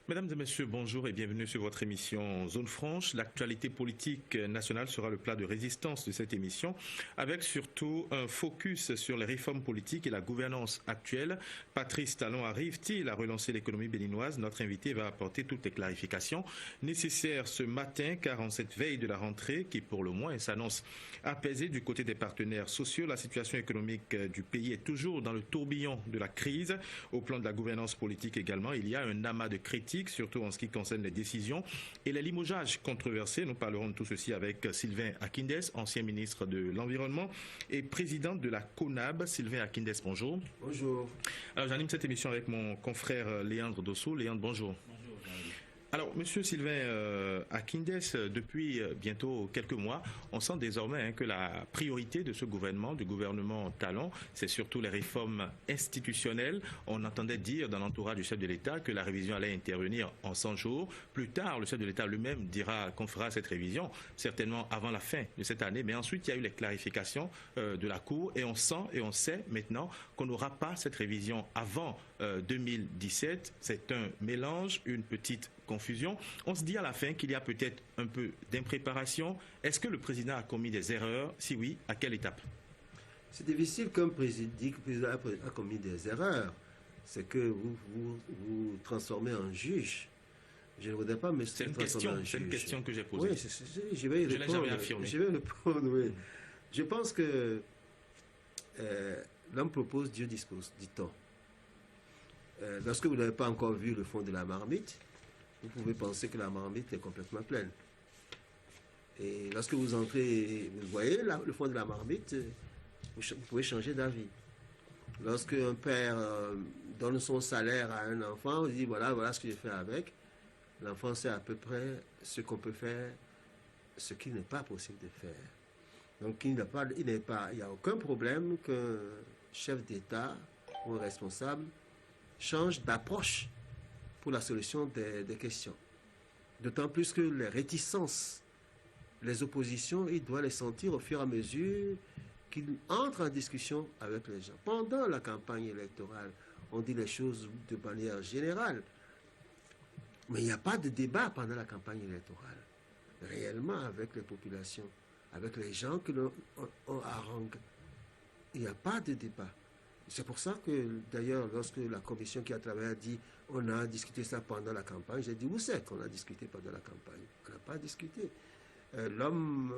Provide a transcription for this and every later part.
Mesdames et messieurs, bonjour et bienvenue sur votre émission Zone Franche. L'actualité politique nationale sera le plat de résistance de cette émission, avec surtout un focus sur les réformes politiques et la gouvernance actuelle. Patrice Talon arrive-t-il à relancer l'économie béninoise? Notre invité va apporter toutes les clarifications nécessaires ce matin, car en cette veille de la rentrée, qui pour le moins s'annonce apaisée du côté des partenaires sociaux, la situation économique du pays est toujours dans le tourbillon de la crise. Au plan de la gouvernance politique également, il y a un amas de critiques, surtout en ce qui concerne les décisions et les limogeages controversés. Nous parlerons de tout ceci avec Sylvain Akindes, ancien ministre de l'Environnement et président de la CONAB. Sylvain Akindes, bonjour. Bonjour. Alors j'anime cette émission avec mon confrère Léandre Dosso. Léandre, bonjour. Bonjour. Alors, Monsieur Sylvain Akindes, depuis bientôt quelques mois, on sent désormais que la priorité de ce gouvernement, du gouvernement Talon, c'est surtout les réformes institutionnelles. On entendait dire dans l'entourage du chef de l'État que la révision allait intervenir en 100 jours. Plus tard, le chef de l'État lui-même dira qu'on fera cette révision, certainement avant la fin de cette année. Mais ensuite, il y a eu les clarifications de la Cour et on sent et on sait maintenant qu'on n'aura pas cette révision avant 2017. C'est un mélange, une petite confusion. On se dit à la fin qu'il y a peut-être un peu d'impréparation. Est-ce que le président a commis des erreurs? Si oui, à quelle étape? C'est difficile comme président dit que le président a commis des erreurs. C'est que vous transformez en juge. Je ne voudrais pas me transformer en juge. C'est une question que j'ai posée. Oui, je vais y répondre. Je l'ai jamais affirmé. Je vais répondre, oui. Je pense que l'homme propose, Dieu dispose, dit-on. Lorsque vous n'avez pas encore vu le fond de la marmite, vous pouvez penser que la marmite est complètement pleine. Et lorsque vous entrez, vous voyez le fond de la marmite, vous pouvez changer d'avis. Lorsque un père donne son salaire à un enfant, il dit voilà ce que j'ai fait avec. L'enfant sait à peu près ce qu'on peut faire, ce qui n'est pas possible de faire. Donc il n'y a aucun problème qu'un chef d'État ou un responsable change d'approche pour la solution des questions. D'autant plus que les réticences, les oppositions, il doit les sentir au fur et à mesure qu'il entre en discussion avec les gens. Pendant la campagne électorale, on dit les choses de manière générale. Mais il n'y a pas de débat pendant la campagne électorale. Réellement avec les populations, avec les gens que l'on harangue. Il n'y a pas de débat. C'est pour ça que, d'ailleurs, lorsque la commission qui a travaillé a dit on a discuté ça pendant la campagne, j'ai dit où c'est qu'on a discuté pendant la campagne? On n'a pas discuté. L'homme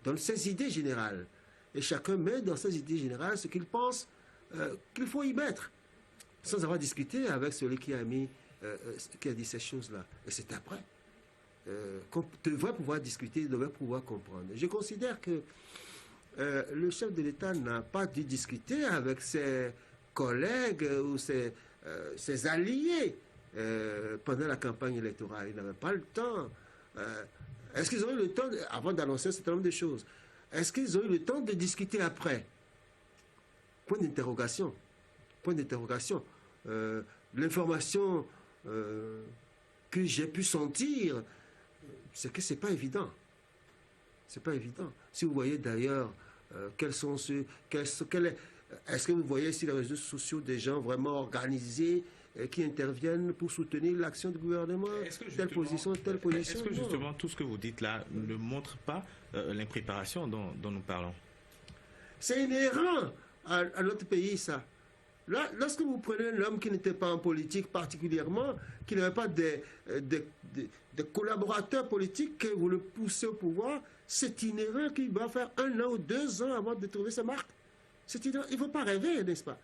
donne ses idées générales. Et chacun met dans ses idées générales ce qu'il pense qu'il faut y mettre, sans avoir discuté avec celui qui a dit ces choses-là. Et c'est après qu'on devrait pouvoir discuter, devrait pouvoir comprendre. Je considère que le chef de l'État n'a pas dû discuter avec ses collègues ou ses alliés pendant la campagne électorale. Il n'avait pas le temps. Est-ce qu'ils ont eu le temps, avant d'annoncer un certain nombre de choses, est-ce qu'ils ont eu le temps de discuter après? Point d'interrogation. Point d'interrogation. L'information que j'ai pu sentir, c'est que ce n'est pas évident. C'est pas évident. Si vous voyez d'ailleurs est-ce que vous voyez sur les réseaux sociaux des gens vraiment organisés qui interviennent pour soutenir l'action du gouvernement, telle position, telle position? Est-ce que justement tout ce que vous dites là ne montre pas l'impréparation dont nous parlons? C'est inhérent à notre pays, ça. Là, lorsque vous prenez un homme qui n'était pas en politique particulièrement, qui n'avait pas des collaborateurs politiques, que vous le poussez au pouvoir, c'est inhérent qu'il va faire 1 an ou 2 ans avant de trouver sa marque. C'est inhérent. Il ne faut pas rêver, n'est-ce pas?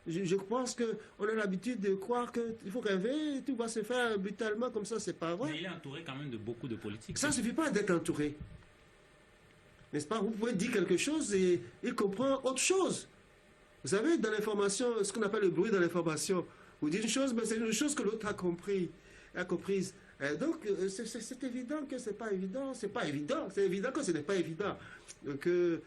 Je pense qu'on a l'habitude de croire qu'il faut rêver, et tout va se faire brutalement comme ça, c'est pas vrai. Mais il est entouré quand même de beaucoup de politiques. Ça ne suffit pas d'être entouré. N'est-ce pas? Vous pouvez dire quelque chose et il comprend autre chose. Vous savez, dans l'information, ce qu'on appelle le bruit dans l'information, vous dites une chose, mais c'est une chose que l'autre a comprise. Donc, c'est évident que ce n'est pas évident. C'est pas évident. C'est évident que ce n'est pas évident que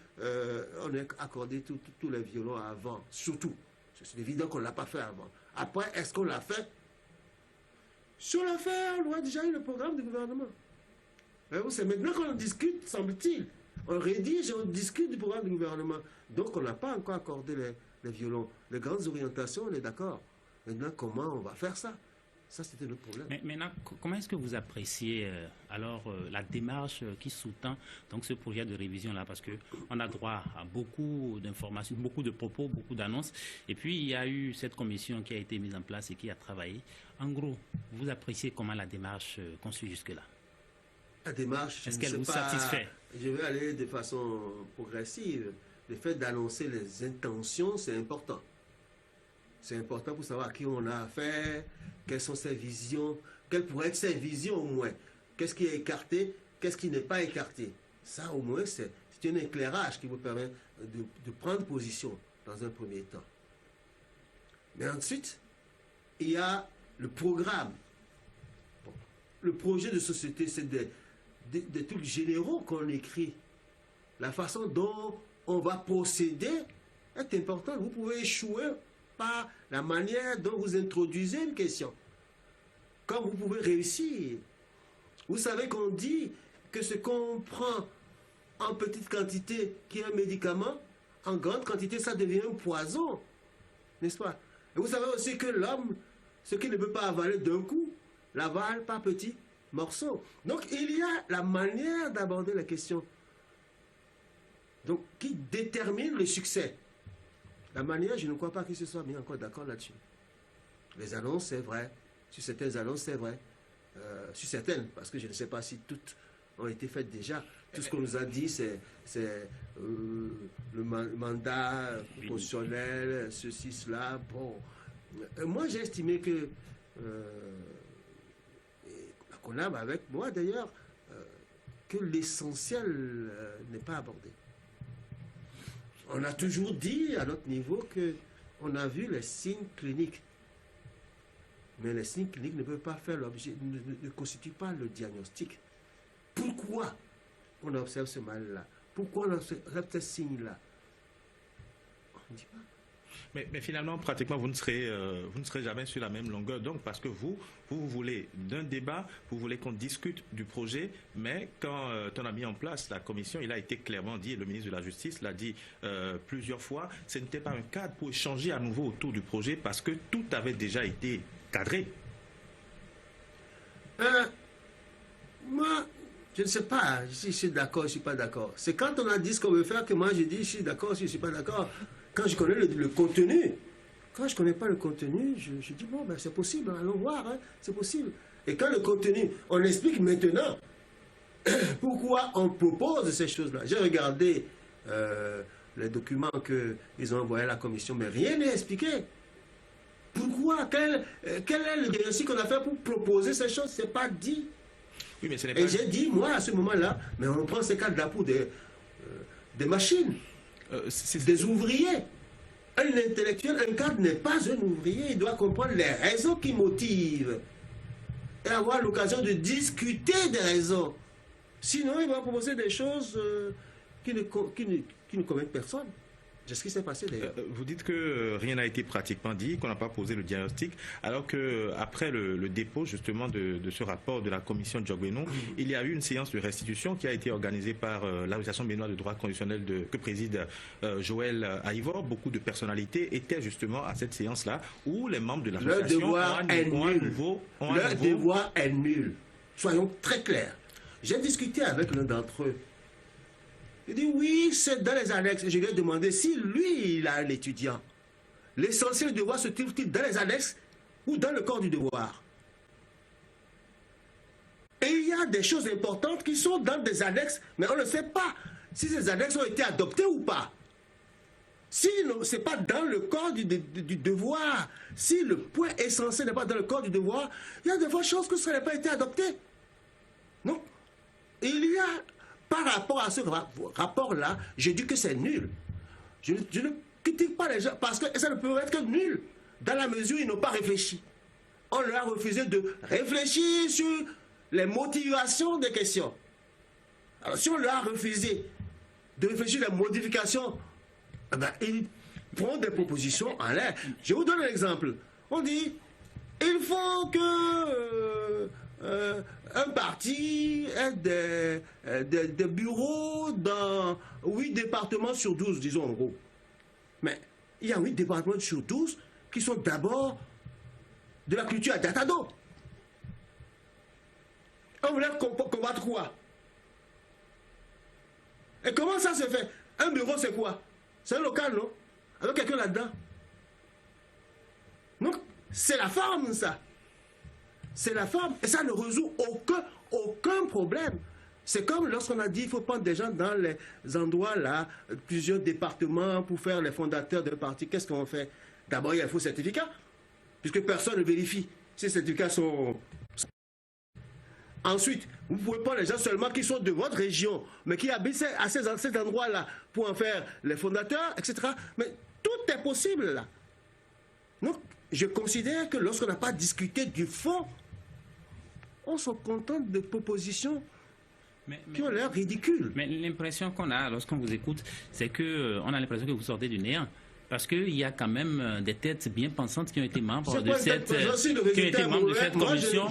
on ait accordé tous les violons avant. Surtout. C'est évident qu'on ne l'a pas fait avant. Après, est-ce qu'on l'a fait? Sur l'affaire, on a déjà eu le programme du gouvernement. C'est maintenant qu'on discute, semble-t-il. On rédige et on discute du programme du gouvernement. Donc on n'a pas encore accordé les violons. Les grandes orientations, on est d'accord. Maintenant, comment on va faire ça? Ça, c'était le problème. Mais maintenant, comment est-ce que vous appréciez la démarche qui sous-tend donc ce projet de révision-là? Parce qu'on a droit à beaucoup d'informations, beaucoup de propos, beaucoup d'annonces. Et puis, il y a eu cette commission qui a été mise en place et qui a travaillé. En gros, vous appréciez comment la démarche conçue jusque-là? La démarche, est-ce qu'elle vous satisfait? Je vais aller de façon progressive. Le fait d'annoncer les intentions, c'est important. C'est important pour savoir à qui on a affaire, quelles sont ses visions, quelles pourraient être ses visions au moins. Qu'est-ce qui est écarté, qu'est-ce qui n'est pas écarté. Ça au moins, c'est un éclairage qui vous permet de prendre position dans un premier temps. Mais ensuite, il y a le programme. Bon, le projet de société, c'est des trucs généraux qu'on écrit. La façon dont on va procéder est importante. Vous pouvez échouer par la manière dont vous introduisez une question. Quand vous pouvez réussir, vous savez qu'on dit que ce qu'on prend en petite quantité, qui est un médicament, en grande quantité, ça devient un poison. N'est-ce pas? Et vous savez aussi que l'homme, ce qu'il ne peut pas avaler d'un coup, l'avale par petits morceaux. Donc, il y a la manière d'aborder la question. Donc, qui détermine le succès. La manière, je ne crois pas qu'ils se soient mis encore d'accord là-dessus. Les annonces, c'est vrai. Sur certaines annonces, c'est vrai. Sur certaines, parce que je ne sais pas si toutes ont été faites déjà. Tout ce qu'on nous a dit, c'est le mandat proportionnel, ceci, cela. Bon. Moi, j'ai estimé que, la CONAB avec moi d'ailleurs, que l'essentiel n'est pas abordé. On a toujours dit à notre niveau qu'on a vu les signes cliniques. Mais les signes cliniques ne peuvent pas faire l'objet, ne constituent pas le diagnostic. Pourquoi on observe ce mal-là? Pourquoi on observe ces signes-là? On ne dit pas. Mais finalement, pratiquement, vous ne serez jamais sur la même longueur. Donc, parce que vous voulez d'un débat, vous voulez qu'on discute du projet, mais quand on a mis en place la commission, il a été clairement dit, et le ministre de la Justice l'a dit plusieurs fois, ce n'était pas un cadre pour échanger à nouveau autour du projet parce que tout avait déjà été cadré. Moi, je ne sais pas si je suis d'accord, je ne suis pas d'accord. C'est quand on a dit ce qu'on veut faire que moi je dis je suis d'accord, si je ne suis pas d'accord. Quand je connais le contenu, quand je ne connais pas le contenu, je dis bon, ben, c'est possible, allons voir, hein, c'est possible. Et quand le contenu, on explique maintenant pourquoi on propose ces choses-là. J'ai regardé les documents qu'ils ont envoyés à la commission, mais rien n'est expliqué. Pourquoi? Quel est le diagnostic qu'on a fait pour proposer ces choses? Ce n'est pas dit. Oui, mais ce n'est pas... Et j'ai dit, moi, à ce moment-là, mais on prend ces cadres-là pour des machines. Des ouvriers. Un intellectuel, un cadre n'est pas un ouvrier. Il doit comprendre les raisons qui motivent et avoir l'occasion de discuter des raisons. Sinon, il va proposer des choses qui ne convainquent personne. C'est ce qui s'est passé d'ailleurs. Vous dites que rien n'a été pratiquement dit, qu'on n'a pas posé le diagnostic, alors qu'après le dépôt justement de ce rapport de la commission Djogbenon, il y a eu une séance de restitution qui a été organisée par l'association béninoise de droit constitutionnel que préside Joël Aïvor. Beaucoup de personnalités étaient justement à cette séance-là où les membres de l'association Leur devoir est nul. Soyons très clairs. J'ai discuté avec l'un d'entre eux. Il dit oui, c'est dans les annexes. Et je lui ai demandé si lui, il a un étudiant. L'essentiel du devoir se trouve-t-il dans les annexes ou dans le corps du devoir? Et il y a des choses importantes qui sont dans des annexes, mais on ne sait pas si ces annexes ont été adoptées ou pas. Si ce n'est pas dans le corps du devoir, si le point essentiel n'est pas dans le corps du devoir, il y a de fortes chances que ça n'ait pas été adopté. Non. Il y a... Par rapport à ce rapport-là, je dis que c'est nul. Je ne critique pas les gens parce que ça ne peut être que nul dans la mesure où ils n'ont pas réfléchi. On leur a refusé de réfléchir sur les motivations des questions. Alors si on leur a refusé de réfléchir sur les modifications, eh ben, ils font des propositions en l'air. Je vous donne un exemple. On dit, il faut que... un parti ait des bureaux dans 8 départements sur 12, disons en gros. Mais il y a 8 départements sur 12 qui sont d'abord de la culture à Datado. On voulait combattre quoi? Et comment ça se fait? Un bureau, c'est quoi? C'est un local, non? Avec quelqu'un là-dedans. Donc, c'est la forme, ça. C'est la forme. Et ça ne résout aucun problème. C'est comme lorsqu'on a dit qu'il faut prendre des gens dans les endroits là, plusieurs départements pour faire les fondateurs de parti. Qu'est-ce qu'on fait? D'abord, il y a un faux certificat, puisque personne ne vérifie si ces certificats sont... Ensuite, vous pouvez prendre les gens seulement qui sont de votre région, mais qui habitent à cet endroit-là pour en faire les fondateurs, etc. Mais tout est possible là. Donc, je considère que lorsqu'on n'a pas discuté du fond, on se contente de propositions qui ont l'air ridicules. Mais l'impression qu'on a lorsqu'on vous écoute, c'est qu'on a l'impression que vous sortez du néant. Parce qu'il y a quand même des têtes bien pensantes qui ont été membres de cette commission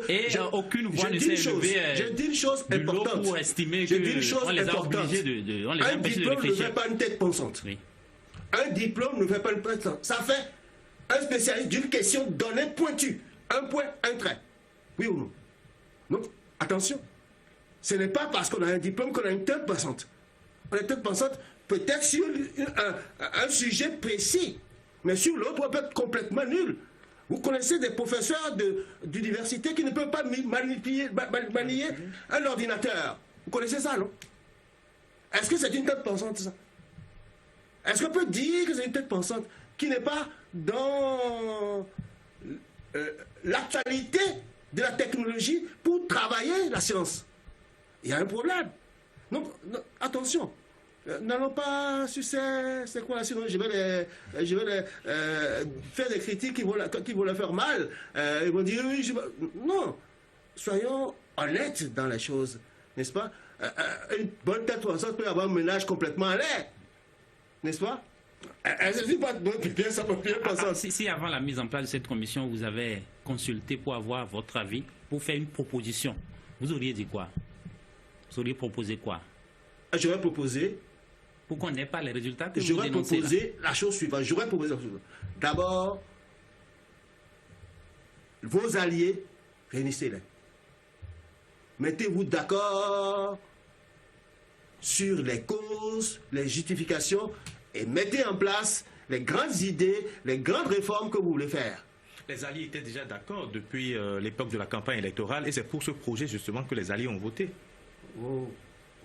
et aucune voix ne s'est élevée du lot pour estimer qu'on les a obligés de... Un diplôme ne fait pas une tête pensante. Oui. Un diplôme ne fait pas une tête pensante. Ça fait un spécialiste d'une question donnée pointue. Un point, un trait. Oui ou non? Donc, attention. Ce n'est pas parce qu'on a un diplôme qu'on a une tête pensante. On a une tête pensante peut-être sur un sujet précis, mais sur l'autre, on peut être complètement nul. Vous connaissez des professeurs d'université qui ne peuvent pas manier un ordinateur. Vous connaissez ça, non? Est-ce que c'est une tête pensante, ça? Est-ce qu'on peut dire que c'est une tête pensante qui n'est pas dans l'actualité de la technologie pour travailler la science? Il y a un problème. Donc, attention. N'allons pas sur c'est quoi là, sinon je vais faire des critiques qui vont leur faire mal. Ils vont dire oui, non. Soyons honnêtes dans les choses, n'est-ce pas? Une bonne tête pensante peut avoir un ménage complètement à l'air, n'est-ce pas? Si avant la mise en place de cette commission, vous avez consulté pour avoir votre avis, pour faire une proposition, vous auriez dit quoi? Vous auriez proposé quoi? J'aurais proposé... Pour qu'on n'ait pas les résultats que vous J'aurais dénoncez proposé la chose suivante. J'aurais proposé la chose suivante. D'abord, vos alliés, réunissez-les. Mettez-vous d'accord sur les causes, les justifications et mettez en place les grandes idées, les grandes réformes que vous voulez faire. Les alliés étaient déjà d'accord depuis l'époque de la campagne électorale et c'est pour ce projet justement que les alliés ont voté. Oh,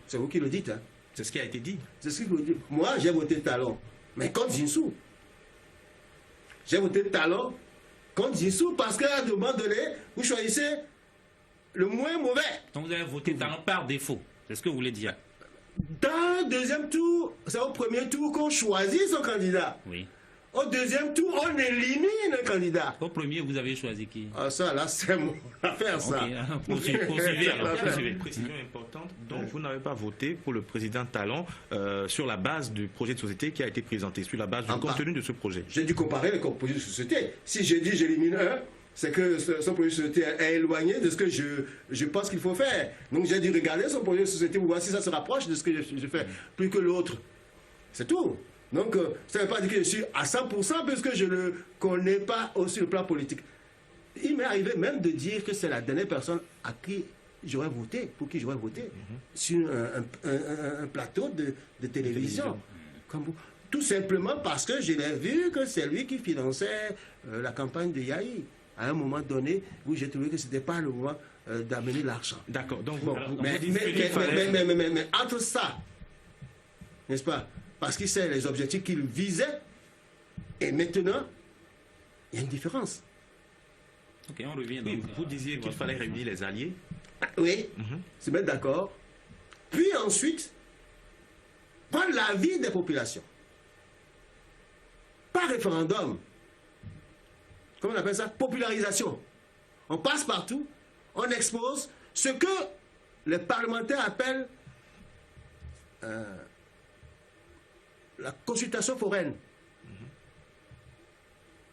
c'est vous qui le dites, hein? C'est ce qui a été dit. C'est ce que vous dites. Moi, j'ai voté Talon, mais contre Zinsou. J'ai voté Talon contre Zinsou parce qu'à un moment donné, vous choisissez le moins mauvais. Donc vous avez voté Talon par défaut. C'est ce que vous voulez dire. Dans le deuxième tour, c'est au premier tour qu'on choisit son candidat. Oui. Au deuxième tour, on élimine un candidat. Au premier, vous avez choisi qui? Ah, ça, là, c'est mon affaire, ça. Okay. Poursuivez alors. Précision importante. Donc, vous n'avez pas voté pour le président Talon sur la base du projet de société qui a été présenté, sur la base du contenu de ce projet. J'ai dû comparer les projets de société. Si j'ai dit j'élimine un, c'est que son projet de société est éloigné de ce que je pense qu'il faut faire. Donc, j'ai dû regarder son projet de société pour voir si ça se rapproche de ce que je fais, plus que l'autre. C'est tout. Donc, ça ne veut pas dire que je suis à 100% puisque je ne connais pas aussi le plan politique. Il m'est arrivé même de dire que c'est la dernière personne à qui j'aurais voté, pour qui j'aurais voté, sur un plateau de télévision. Tout simplement parce que je l'ai vu que c'est lui qui finançait la campagne de Yahi. À un moment donné, où j'ai trouvé que ce n'était pas le moment d'amener l'argent. D'accord. Donc, mais entre ça, n'est-ce pas? Parce qu'il sait les objectifs qu'il visait. Et maintenant, il y a une différence. Ok, on revient. Oui, vous disiez qu'il fallait réunir les alliés. Oui, se mettre d'accord. Puis ensuite, prendre l'avis des populations. Par référendum. Comment on appelle ça? Popularisation. On passe partout, on expose ce que les parlementaires appellent... la consultation foraine.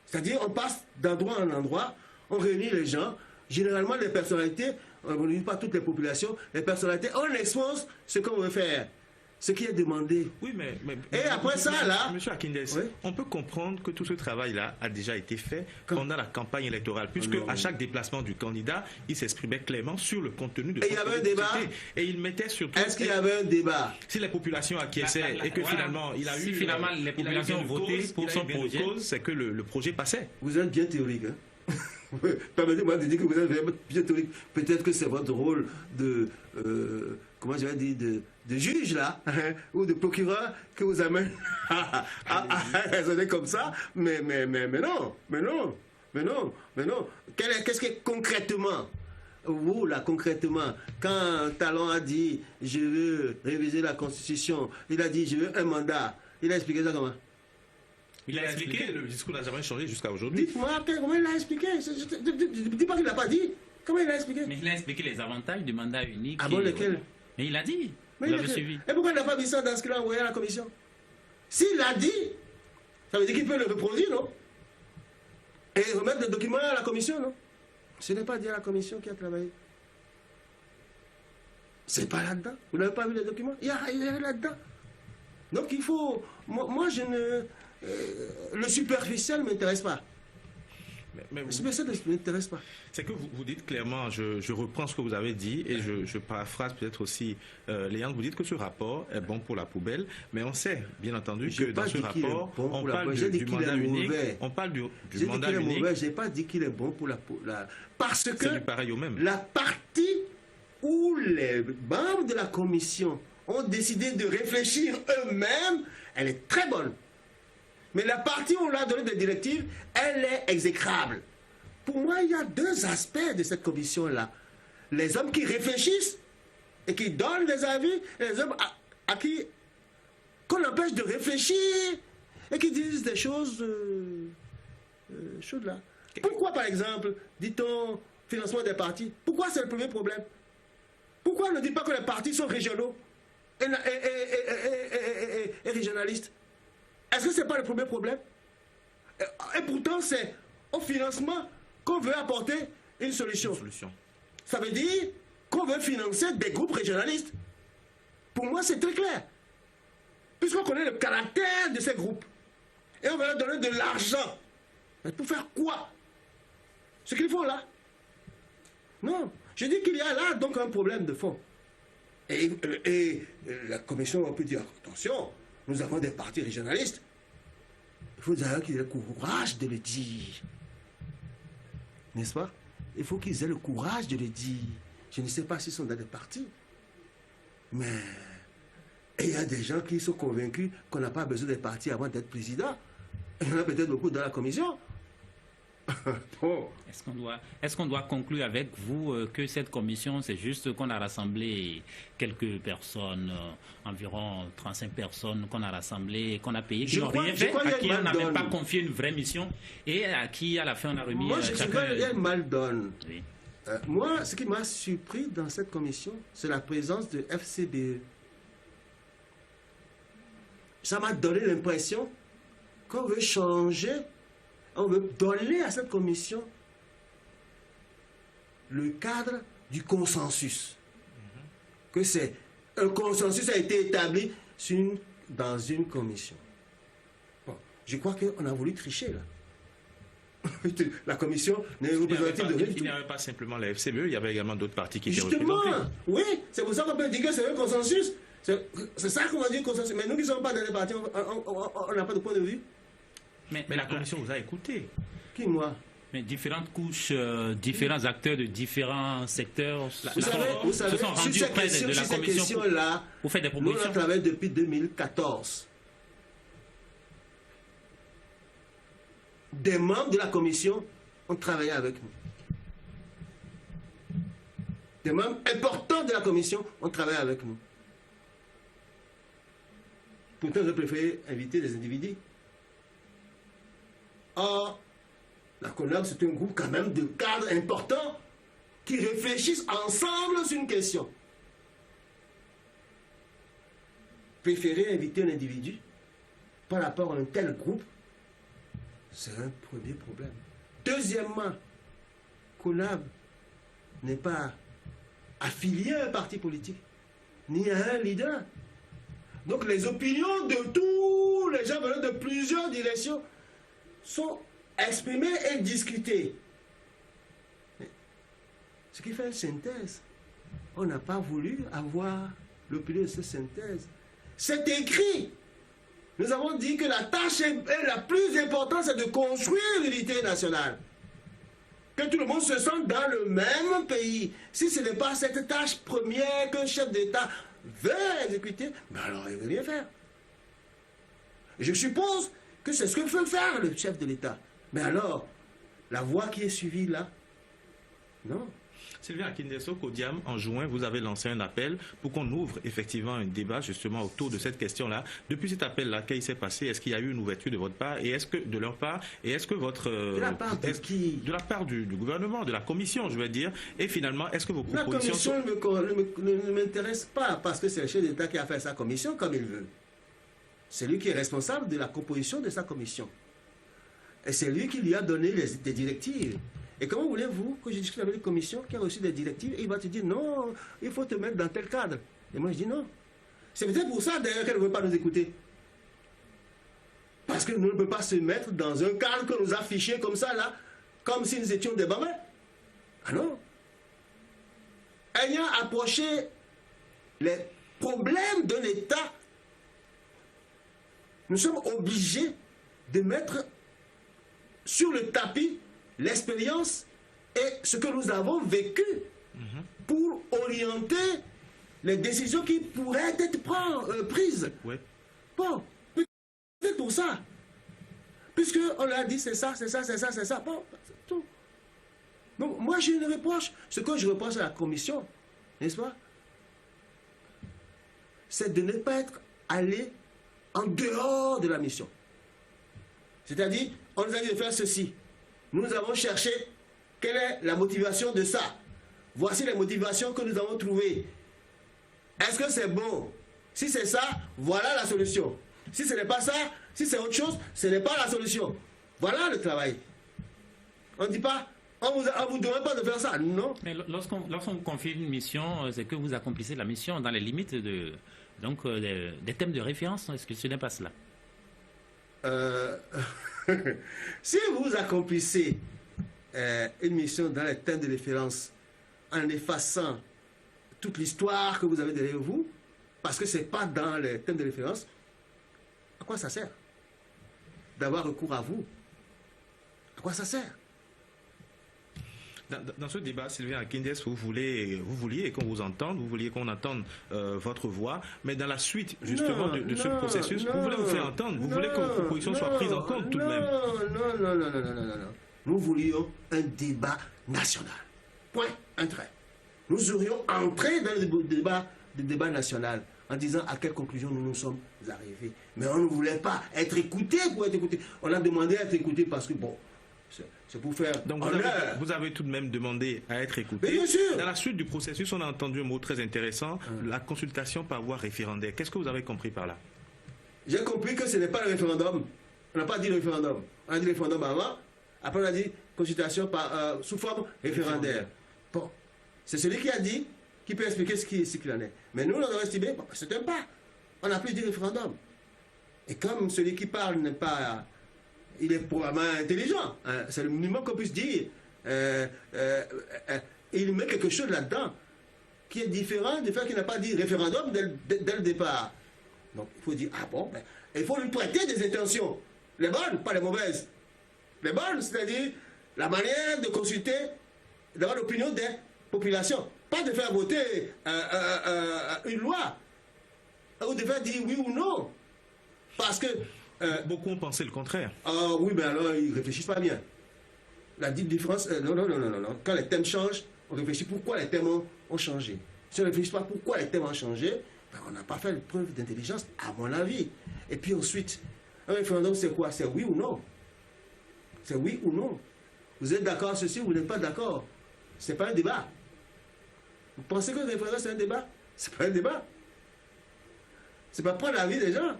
C'est-à-dire, on passe d'endroit en endroit, on réunit les gens, généralement les personnalités, on ne réunit pas toutes les populations, les personnalités, on expose ce qu'on veut faire. ce qui est demandé. Oui, mais et après ça, là... Monsieur Akindes, oui? On peut comprendre que tout ce travail-là a déjà été fait pendant la campagne électorale, puisque à chaque déplacement du candidat, il s'exprimait clairement sur le contenu de son projet. Et il y avait un débat. Et il mettait surtout... Est-ce qu'il y avait un débat? Si les populations acquiesçaient et que finalement, il a eu... Si finalement, les populations ont voté pour son projet, c'est que le projet passait. Vous êtes bien théorique, hein? Permettez-moi de dire que vous êtes vraiment bien théorique. Peut-être que c'est votre rôle de... comment je vais dire, de juge, là, hein, ou de procureur que vous amène à raisonner comme ça, mais non. Qu'est-ce que concrètement, vous, là, concrètement, quand Talon a dit « je veux réviser la Constitution », il a dit « je veux un mandat », il a expliqué ça comment? Il a expliqué, le discours n'a jamais changé jusqu'à aujourd'hui. Dites-moi, comment il a expliqué? Ne dis pas qu'il n'a pas dit. Comment il a expliqué? Mais il a expliqué les avantages du mandat unique. Ah bon, lequel? Mais il a dit. Vous l'avez suivi. Et pourquoi il n'a pas mis ça dans ce qu'il a envoyé à la commission? S'il l'a dit, ça veut dire qu'il peut le reproduire, non? Et remettre le document à la commission, non? Ce n'est pas dit à la commission qui a travaillé. C'est pas là-dedans. Vous n'avez pas vu les documents? Il y a là-dedans. Donc il faut... Moi je ne... le superficiel ne m'intéresse pas. Le superficiel ne m'intéresse pas. C'est que vous dites clairement, je reprends ce que vous avez dit et je paraphrase peut-être aussi Léandre, vous dites que ce rapport est bon pour la poubelle, mais on sait bien entendu que dans ce rapport, on parle du mandat unique. On parle du mandat unique. Je n'ai pas dit qu'il est bon pour la parce que c'est du pareil au même. La partie où les membres de la commission ont décidé de réfléchir eux-mêmes, elle est très bonne. Mais la partie où on leur a donné des directives, elle est exécrable. Pour moi, il y a deux aspects de cette commission-là. Les hommes qui réfléchissent et qui donnent des avis, et les hommes à qui qu'on empêche de réfléchir et qui disent des choses chaudes là. Pourquoi, par exemple, dit-on financement des partis? Pourquoi c'est le premier problème? Pourquoi on ne dit pas que les partis sont régionaux et régionalistes? Est-ce que ce n'est pas le premier problème? Et pourtant, c'est au financement qu'on veut apporter une solution. Ça veut dire qu'on veut financer des groupes régionalistes. Pour moi, c'est très clair. Puisqu'on connaît le caractère de ces groupes. Et on va leur donner de l'argent. Mais pour faire quoi? Ce qu'ils font là? Non. Je dis qu'il y a là donc un problème de fond. Et la commission peut dire, attention, nous avons des partis régionalistes. Il faut d'ailleurs qu'ils aient le courage de le dire. N'est-ce pas? Il faut qu'ils aient le courage de le dire. Je ne sais pas s'ils sont dans des partis. Mais il y a des gens qui sont convaincus qu'on n'a pas besoin des partis avant d'être président. Il y en a peut-être beaucoup dans la commission. Bon. Est-ce qu'on doit conclure avec vous que cette commission, c'est juste qu'on a rassemblé quelques personnes, environ 35 personnes qu'on a rassemblées, qu'on a payées, qui n'ont rien fait, à qui on n'a même pas confié une vraie mission et à qui, à la fin, on a remis... Moi, je crois qu'il y a une mal donne. Oui. Moi, ce qui m'a surpris dans cette commission, c'est la présence de FCBE. Ça m'a donné l'impression qu'on veut changer. On veut donner à cette commission le cadre du consensus. Que c'est un consensus a été établi dans une commission. Bon, je crois qu'on a voulu tricher là. La commission n'est représentative de rien du tout. Il n'y avait pas simplement la FCBE, il y avait également d'autres partis qui étaient représentés. Justement, oui, c'est pour ça qu'on peut dire que c'est un consensus. C'est ça qu'on va dire consensus. Mais nous qui ne sommes pas dans les partis, on n'a pas de point de vue. Mais la commission vous a écouté. Qui, moi? Mais différentes couches, différents acteurs de différents secteurs vous savez, se sont rendus auprès de la commission là, pour faire des propositions. Nous, on travaille depuis 2014. Des membres de la commission ont travaillé avec nous. Des membres importants de la commission ont travaillé avec nous. Pourtant, j'ai préféré inviter des individus. Or, la CONAB, c'est un groupe quand même de cadres importants qui réfléchissent ensemble sur une question. Préférer inviter un individu par rapport à un tel groupe, c'est un premier problème. Deuxièmement, CONAB n'est pas affilié à un parti politique, ni à un leader. Donc les opinions de tous les gens venant de plusieurs directions sont exprimées et discutées. Ce qui fait une synthèse. On n'a pas voulu avoir l'opinion de cette synthèse. C'est écrit. Nous avons dit que la tâche la plus importante, c'est de construire l'unité nationale. Que tout le monde se sente dans le même pays. Si ce n'est pas cette tâche première qu'un chef d'État veut exécuter, ben alors il ne veut rien faire. Je suppose que c'est ce que veut faire le chef de l'État. Mais alors, la voie qui est suivie là, non. Sylvain Akindeso Kodiam, en juin, vous avez lancé un appel pour qu'on ouvre effectivement un débat justement autour de cette question-là. Depuis cet appel-là, qu'est-ce qui s'est passé? Est-ce qu'il y a eu une ouverture de votre part et est-ce que de leur part et est-ce que votre de la part de qui? De la part du gouvernement, de la commission, je vais dire. Et finalement, est-ce que vos propositions... La commission ne m'intéresse pas parce que c'est le chef d'État qui a fait sa commission comme il veut. C'est lui qui est responsable de la composition de sa commission. Et c'est lui qui lui a donné des directives. Et comment voulez-vous que je discute avec une commission qui a reçu des directives et il va te dire non, il faut te mettre dans tel cadre. Et moi je dis non. C'est peut-être pour ça d'ailleurs qu'elle ne veut pas nous écouter. Parce que nous ne pouvons pas se mettre dans un cadre que nous a fiché comme ça là, comme si nous étions des bambins. Ah non. Ayant approché les problèmes d'un État, nous sommes obligés de mettre sur le tapis l'expérience et ce que nous avons vécu pour orienter les décisions qui pourraient être prises. Ouais. Bon, peut-être pour ça. Puisqu'on l'a dit, c'est ça, c'est ça, c'est ça, c'est ça. Bon, c'est tout. Donc, moi, j'ai une reproche. Ce que je reproche à la commission, n'est-ce pas? C'est de ne pas être allé en dehors de la mission. C'est-à-dire, on nous a dit de faire ceci. Nous avons cherché quelle est la motivation de ça. Voici les motivations que nous avons trouvées. Est-ce que c'est bon? Si c'est ça, voilà la solution. Si ce n'est pas ça, si c'est autre chose, ce n'est pas la solution. Voilà le travail. On ne dit pas, on vous demande pas de faire ça. Non. Mais lorsqu'on confie une mission, c'est que vous accomplissez la mission dans les limites des thèmes de référence. Est-ce que ce n'est pas cela? Si vous accomplissez une mission dans les thèmes de référence en effaçant toute l'histoire que vous avez derrière vous, parce que ce n'est pas dans les thèmes de référence, à quoi ça sert d'avoir recours à vous? À quoi ça sert? Dans ce débat, Sylvain Akindeso, vous vouliez qu'on vous entende, vous vouliez qu'on entende votre voix, mais dans la suite, justement, de ce processus, vous voulez vous faire entendre, vous voulez que vos propositions soient prises en compte tout de même. Non. Nous voulions un débat national. Point, un trait. Nous aurions entré dans le débat national en disant à quelle conclusion nous nous sommes arrivés. Mais on ne voulait pas être écouté pour être écouté. On a demandé à être écouté parce que, bon, c'est pour faire... Donc vous avez tout de même demandé à être écouté. Mais bien sûr. Dans la suite du processus, on a entendu un mot très intéressant, la consultation par voie référendaire. Qu'est-ce que vous avez compris par là? J'ai compris que ce n'est pas le référendum. On n'a pas dit le référendum. On a dit le référendum avant. Après, on a dit consultation sous forme référendaire. Bon, c'est celui qui a dit, qui peut expliquer ce qu'il en est. Mais nous, on a estimé, bon, c'est un pas. On n'a plus dit référendum. Et comme celui qui parle n'est pas... Il est probablement intelligent. Hein, c'est le minimum qu'on puisse dire. Il met quelque chose là-dedans qui est différent du fait qu'il n'a pas dit référendum dès le départ. Donc, il faut dire, ah bon, ben, il faut lui prêter des intentions. Les bonnes, pas les mauvaises. Les bonnes, c'est-à-dire la manière de consulter, d'avoir l'opinion des populations. Pas de faire voter une loi, ou de faire dire oui ou non. Parce que... beaucoup ont pensé le contraire. Ah oui, mais alors ils ne réfléchissent pas bien. La différence, non. Quand les thèmes changent, on réfléchit pourquoi les thèmes ont changé. Si on ne réfléchit pas pourquoi les thèmes ont changé, ben on n'a pas fait preuve d'intelligence, à mon avis. Et puis ensuite, un référendum, c'est quoi? C'est oui ou non? C'est oui ou non? Vous êtes d'accord sur ceci ou vous n'êtes pas d'accord? Ce n'est pas un débat. Vous pensez que le référendum, c'est un débat? Ce n'est pas un débat. Ce n'est pas prendre l'avis des gens.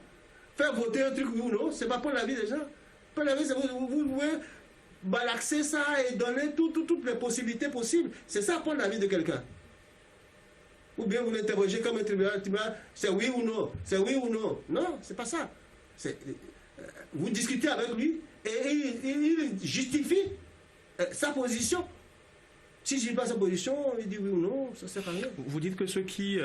Faire voter un truc oui ou non, c'est pas pour la vie des gens. Pour la vie, c'est vous pouvez malaxer ça et donner toutes les possibilités possibles. C'est ça prendre la vie de quelqu'un. ou bien vous l'interrogez comme un tribunal, c'est oui ou non, c'est oui ou non. Non, c'est pas ça. Vous discutez avec lui et il justifie sa position. Si je ne dis pas sa position, il dit oui ou non, ça ne sert à rien. Vous dites que ceux qui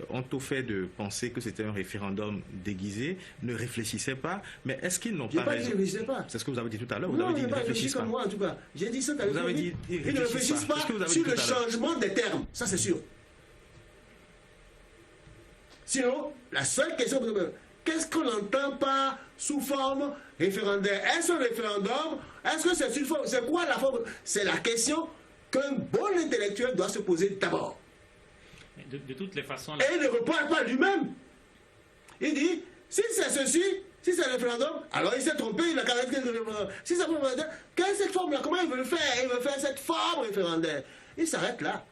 ont au fait de penser que c'était un référendum déguisé ne réfléchissaient pas, mais est-ce qu'ils n'ont pas raison? Ils ne réfléchissaient pas. C'est ce que vous avez dit tout à l'heure. Vous avez dit ils ne réfléchissent pas comme moi, en tout cas. J'ai dit ça. Vous avez dit ils ne réfléchissent pas sur le changement des termes. Ça, c'est sûr. Sinon, la seule question, qu'est-ce qu'on n'entend pas sous forme référendaire? Est-ce un référendum? Est-ce que c'est une forme? C'est quoi la forme? C'est la question qu'un bon intellectuel doit se poser d'abord. De toutes les façons... Et il ne répond pas lui-même. Il dit, si c'est ceci, si c'est un référendum, alors il s'est trompé, il a caractérisé le référendum. Si c'est un référendum, quelle est cette forme-là? Comment il veut le faire? Il veut faire cette forme référendaire. Il s'arrête là.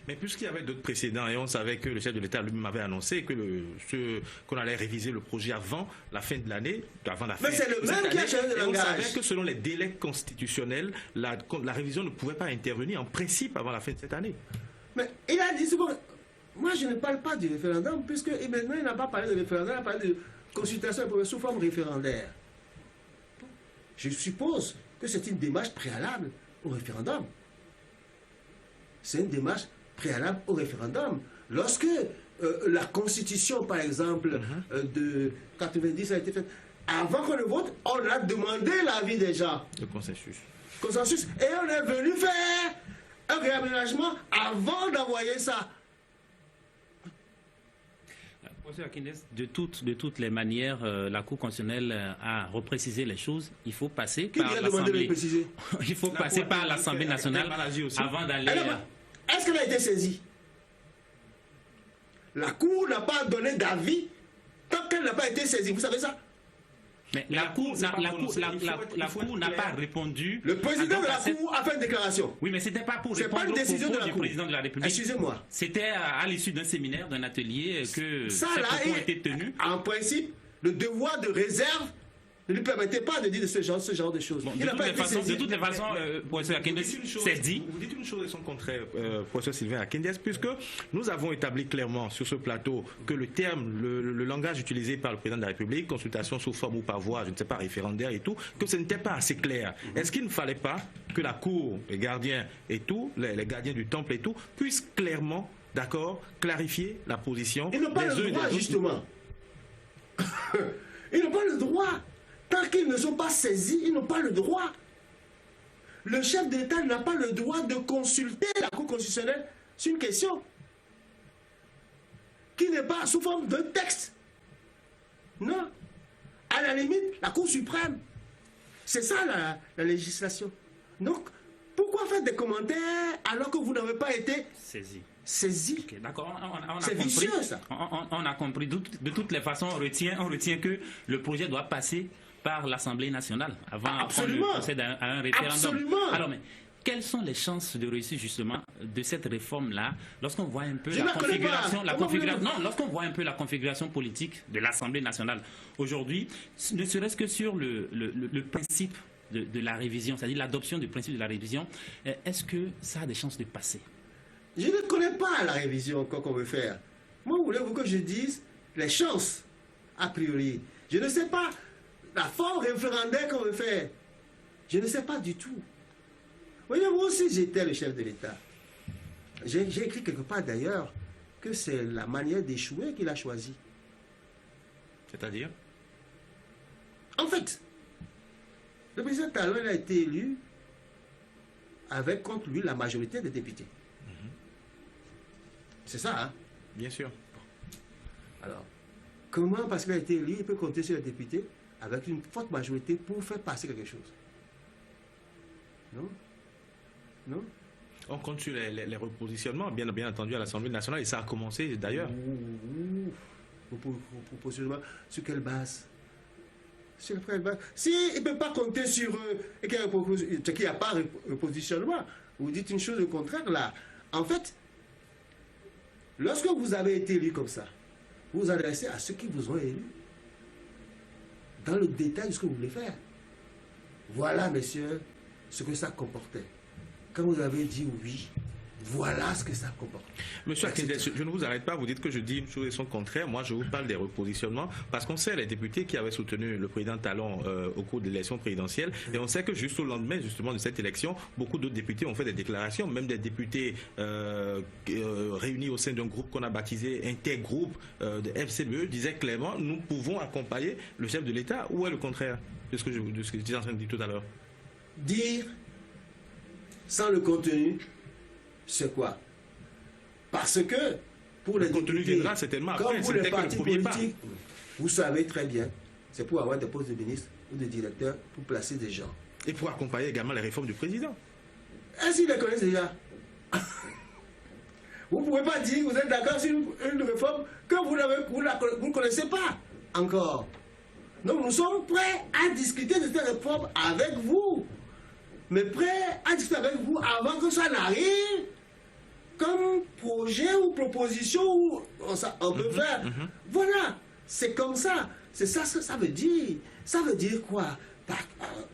Mais puisqu'il y avait d'autres précédents et on savait que le chef de l'État lui-même avait annoncé que qu'on allait réviser le projet avant la fin de l'année, avant la fin. Mais c'est le même qui a changé de langage. On savait que selon les délais constitutionnels, la révision ne pouvait pas intervenir en principe avant la fin de cette année. Mais il a dit, bon, moi je ne parle pas du référendum, puisque maintenant il n'a pas parlé de référendum, il a parlé de consultation sous forme référendaire. Je suppose que c'est une démarche préalable au référendum. C'est une démarche préalable au référendum. Lorsque la constitution, par exemple, de 90 a été faite, avant qu'on le vote, on a demandé l'avis des gens. Le consensus. Consensus. Et on est venu faire un réaménagement avant d'envoyer ça. De toutes les manières, la Cour constitutionnelle a reprécisé les choses. Il faut passer par l'Assemblée. Il faut passer par l'Assemblée nationale avant d'aller... Est-ce qu'elle a été saisie? La Cour n'a pas donné d'avis tant qu'elle n'a pas été saisie. Vous savez ça? Mais la Cour n'a pas répondu. Le président de la Cour a fait une déclaration. Oui, mais ce n'était pas pour répondre aux propos du président de la République. Excusez-moi. C'était à l'issue d'un séminaire, d'un atelier que ces propos ont été tenus. En principe, le devoir de réserve ne lui permettait pas de dire ce genre de choses. Bon, de toutes les façons, professeur Akindes, c'est dit. Vous dites une chose et son contraire, professeur Sylvain Akindes, puisque nous avons établi clairement sur ce plateau que le terme, le langage utilisé par le président de la République, consultation sous forme ou par voie, je ne sais pas, référendaire et tout, que ce n'était pas assez clair. Est-ce qu'il ne fallait pas que la Cour, les gardiens et tout, les gardiens du temple et tout, puissent clairement, d'accord, clarifier la position des uns et des autres? Ils n'ont pas le droit, justement. Ils n'ont pas le droit. Tant qu'ils ne sont pas saisis, ils n'ont pas le droit. Le chef d'État n'a pas le droit de consulter la Cour constitutionnelle sur une question qui n'est pas sous forme de texte. Non. À la limite, la Cour suprême. C'est ça la législation. Donc, pourquoi faire des commentaires alors que vous n'avez pas été saisi? Okay, d'accord. C'est vicieux, ça. On a compris. De toutes les façons, on retient que le projet doit passer par l'Assemblée nationale avant qu'on procède à un référendum. Absolument. Alors, mais quelles sont les chances de réussir justement de cette réforme-là lorsqu'on voit un peu lorsqu'on voit un peu la configuration politique de l'Assemblée nationale aujourd'hui, ne serait-ce que sur le principe de la révision, c'est-à-dire l'adoption du principe de la révision, est-ce que ça a des chances de passer? Je ne connais pas la révision encore qu'on veut faire. Moi, voulez-vous que je dise les chances, a priori? Je ne sais pas la forme référendaire qu'on veut faire. Je ne sais pas du tout. Voyez, moi aussi, j'étais le chef de l'État. J'ai écrit quelque part d'ailleurs que c'est la manière d'échouer qu'il a choisi. C'est-à-dire? En fait, le président Talon a été élu avec contre lui la majorité des députés. C'est ça, hein? Bien sûr. Alors, comment, parce qu'il a été élu, il peut compter sur les députés avec une forte majorité pour faire passer quelque chose? Non? Non? On compte sur les repositionnements, bien entendu, à l'Assemblée nationale, et ça a commencé d'ailleurs. Repositionnement, sur quelle base? Sur quelle base? S'il ne peut pas compter sur eux et qu'il n'y a pas de repositionnement, vous dites une chose au contraire là. En fait, lorsque vous avez été élu comme ça, vous vous adressez à ceux qui vous ont élu dans le détail de ce que vous voulez faire. Voilà, messieurs, ce que ça comportait. Quand vous avez dit oui, Voilà ce que ça comporte. Monsieur Akindes, je ne vous arrête pas, vous dites que je dis une chose et son contraire. Moi, je vous parle des repositionnements parce qu'on sait les députés qui avaient soutenu le président Talon au cours de l'élection présidentielle et on sait que juste au lendemain justement de cette élection, beaucoup d'autres députés ont fait des déclarations, même des députés réunis au sein d'un groupe qu'on a baptisé Intergroupe de FCBE disaient clairement nous pouvons accompagner le chef de l'État. Ou est le contraire de ce que j'étais en train de dire tout à l'heure? Dire sans le contenu, c'est quoi? Parce que pour les contenu députés, viendra certainement après, comme pour les partis politiques, vous savez très bien, c'est pour avoir des postes de ministre ou de directeur pour placer des gens. Et pour accompagner également les réformes du président. Est-ce qu'ils les connaissent déjà? Vous ne pouvez pas dire que vous êtes d'accord sur une réforme que vous ne connaissez pas encore. Donc nous sommes prêts à discuter de cette réforme avec vous. Mais prêts à discuter avec vous avant que ça n'arrive comme projet ou proposition où on peut faire. Voilà, c'est comme ça. C'est ça ce que ça veut dire. Ça veut dire quoi?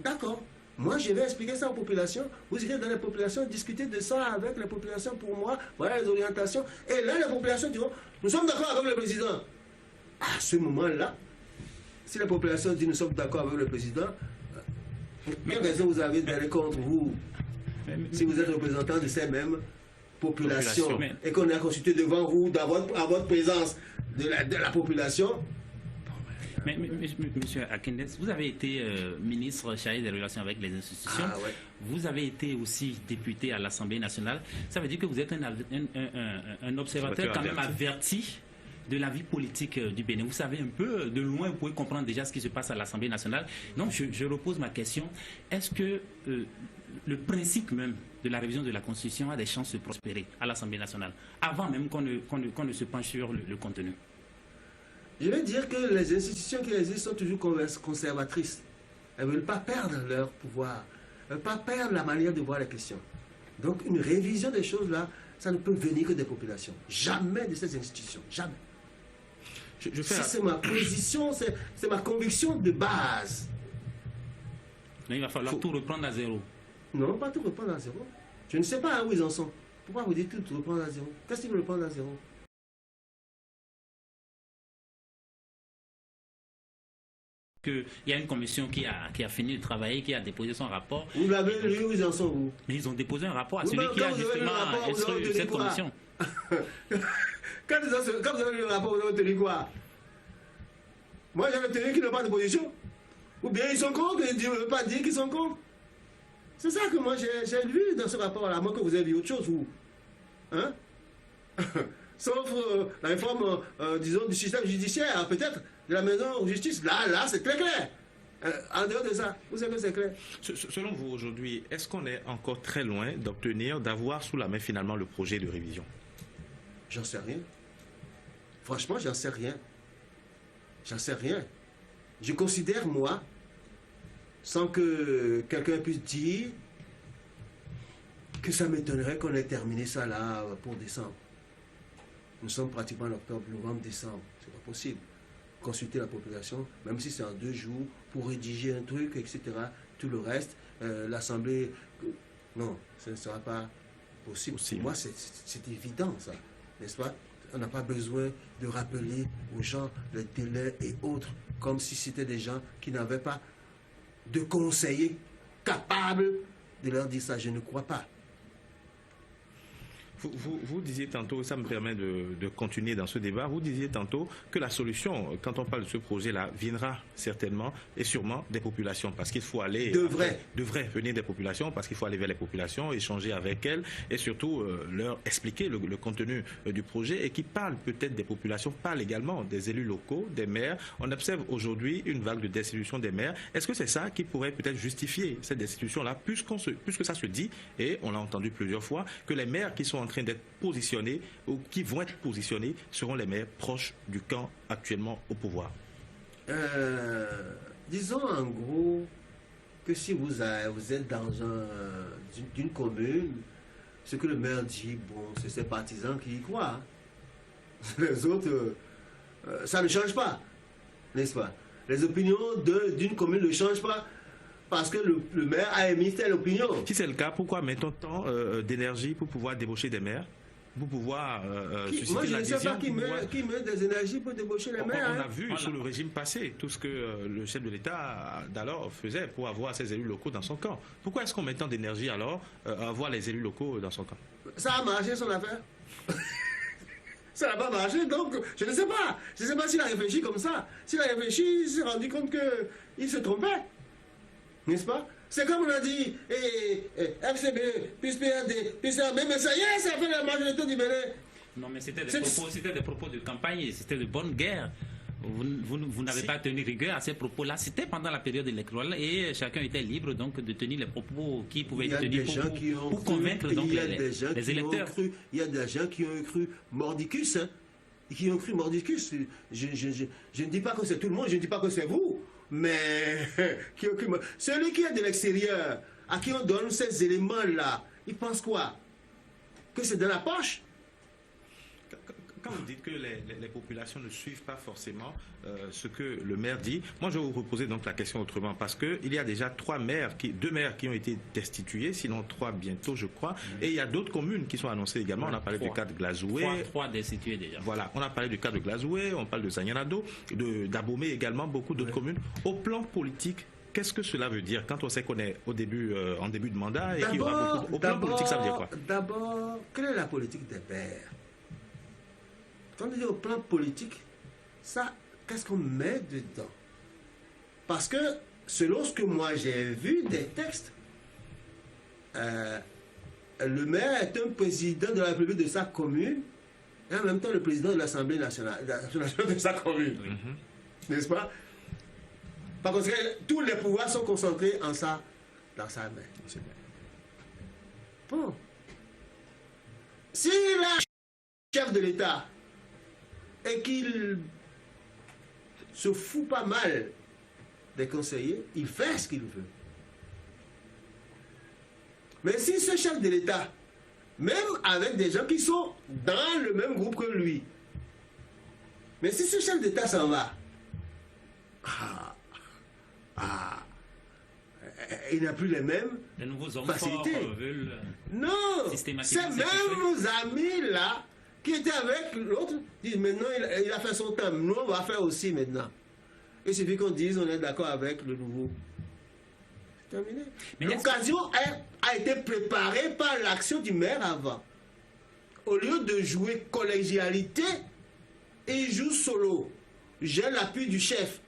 D'accord. Moi, je vais expliquer ça aux populations. Vous irez dans les populations, discuter de ça avec les populations pour moi. Voilà les orientations. Et là, les populations diront, nous sommes d'accord avec le président. À ce moment-là, si la population dit nous sommes d'accord avec le président, quelle raison vous avez d'aller contre vous si vous êtes représentant de ces mêmes populations et qu'on a consulté devant vous, à votre présence de la population? Mais monsieur Akindes, vous avez été ministre chargé des relations avec les institutions. Ah, ouais. Vous avez été aussi député à l'Assemblée nationale. Ça veut dire que vous êtes un observateur quand même averti de la vie politique du Bénin. Vous savez un peu, de loin, vous pouvez comprendre déjà ce qui se passe à l'Assemblée nationale. Donc je repose ma question. Est-ce que le principe même de la révision de la Constitution a des chances de prospérer à l'Assemblée nationale, avant même qu'on ne se penche sur le contenu? Je vais dire que les institutions qui existent sont toujours conservatrices. Elles ne veulent pas perdre leur pouvoir. Elles ne veulent pas perdre la manière de voir les questions. Donc une révision des choses là, ça ne peut venir que des populations. Jamais de ces institutions. Jamais. C'est ma position, c'est ma conviction de base. Mais il va falloir tout reprendre à zéro. Non, pas tout reprendre à zéro. Je ne sais pas où ils en sont. Pourquoi vous dites tout reprendre à zéro? Qu'est-ce qu'ils veulent reprendre à zéro? Il y a une commission qui a fini de travailler, qui a déposé son rapport. Vous l'avez lu, où ils en sont, vous? Mais ils ont déposé un rapport à celui qui a justement instruit cette commission. Quand vous avez lu le rapport, vous avez obtenu quoi? Moi, j'ai obtenu qu'ils n'ont pas de position. Ou bien ils sont contre, ils ne veulent pas dire qu'ils sont contre. C'est ça que moi j'ai lu dans ce rapport-là, moi que vous avez vu autre chose, vous. Hein? Sauf la réforme, disons, du système judiciaire, peut-être, de la maison de justice. Là, c'est très clair. En dehors de ça, vous savez que c'est clair. Selon vous, aujourd'hui, est-ce qu'on est encore très loin d'avoir sous la main finalement le projet de révision? J'en sais rien. Franchement, j'en sais rien. J'en sais rien. Je considère, moi, sans que quelqu'un puisse dire que ça m'étonnerait qu'on ait terminé ça là pour décembre. Nous sommes pratiquement en octobre, novembre, décembre. C'est pas possible. Consulter la population, même si c'est en 2 jours, pour rédiger un truc, etc. Tout le reste, l'Assemblée... Non, ce ne sera pas possible. Pour moi, c'est évident, ça. N'est-ce pas? On n'a pas besoin de rappeler aux gens les délais et autres, comme si c'était des gens qui n'avaient pas de conseillers capables de leur dire ça. Je ne crois pas. Vous disiez tantôt, ça me permet de continuer dans ce débat, vous disiez tantôt que la solution, quand on parle de ce projet-là, viendra certainement et sûrement des populations, parce qu'il faut aller... Devrait venir des populations, parce qu'il faut aller vers les populations, échanger avec elles, et surtout leur expliquer le contenu du projet, et qui parle peut-être des populations, parle également des élus locaux, des maires. On observe aujourd'hui une vague de destitution des maires. Est-ce que c'est ça qui pourrait peut-être justifier cette destitution-là, puisque ça se dit, et on l'a entendu plusieurs fois, que les maires qui sont en train d'être positionnés ou qui vont être positionnés seront les maires proches du camp actuellement au pouvoir? Disons en gros que si vous êtes dans d'une commune, ce que le maire dit, bon, c'est ses partisans qui y croient. Les autres, ça ne change pas, n'est-ce pas? Les opinions d'une commune ne changent pas. parce que le maire a émis telle opinion. Si c'est le cas, pourquoi met-on tant d'énergie pour pouvoir débaucher des maires, pour pouvoir susciter moi, je ne l'adhésion? sais pas qui met des énergies pour débaucher les maires. On a vu sous le régime passé tout ce que le chef de l'État d'alors faisait pour avoir ses élus locaux dans son camp. Pourquoi est-ce qu'on met tant d'énergie alors à avoir les élus locaux dans son camp? Ça a marché son affaire. Ça n'a pas marché, donc je ne sais pas. Je ne sais pas s'il a réfléchi comme ça. S'il a réfléchi, il s'est rendu compte qu'il se trompait. N'est-ce pas? C'est comme on a dit, FCB, plus PRD, plus AB, mais ça y est, ça a fait la majorité du Bénin. Non, mais c'était des propos de campagne, c'était de bonne guerre. Vous n'avez pas tenu rigueur à ces propos-là. C'était pendant la période électorale et chacun était libre donc de tenir les propos qui pouvaient être tenus pour convaincre donc les électeurs. Il y a des gens qui ont cru Mordicus, hein, qui ont cru Mordicus. Je ne dis pas que c'est tout le monde, je ne dis pas que c'est vous, mais celui qui est de l'extérieur, à qui on donne ces éléments-là, il pense quoi? Que c'est dans la poche? Quand vous dites que les populations ne suivent pas forcément ce que le maire dit, moi je vais vous reposer donc la question autrement, parce qu'il y a déjà deux maires qui ont été destitués, sinon 3 bientôt je crois, et il y a d'autres communes qui sont annoncées également. On a parlé du cas de Glazoué. 3 destitués déjà. Voilà, on a parlé du cas de Glazoué, on parle de Zanyanado, d'Abomey également, beaucoup d'autres communes. Au plan politique, qu'est-ce que cela veut dire quand on sait qu'on est en début de mandat et qu'il y aura beaucoup... Au plan politique, ça veut dire quoi? D'abord, quelle est la politique des maires? Quand on dit au plan politique, ça, qu'est-ce qu'on met dedans? Parce que, selon ce que moi j'ai vu des textes, le maire est un président de la République de sa commune et en même temps le président de l'Assemblée nationale de sa commune. N'est-ce pas? Par contre, tous les pouvoirs sont concentrés dans sa main. Bon. Si la chef de l'État et qu'il se fout pas mal des conseillers, il fait ce qu'il veut. Mais si ce chef de l'État, même avec des gens qui sont dans le même groupe que lui, mais si ce chef d'État s'en va, il n'a plus les mêmes facilités. Non, ces mêmes amis-là qui était avec l'autre, dit maintenant il a fait son temps, nous on va faire aussi maintenant. Il suffit qu'on dise on est d'accord avec le nouveau. C'est terminé. L'occasion a été préparée par l'action du maire avant. Au lieu de jouer collégialité, il joue solo. J'ai l'appui du chef.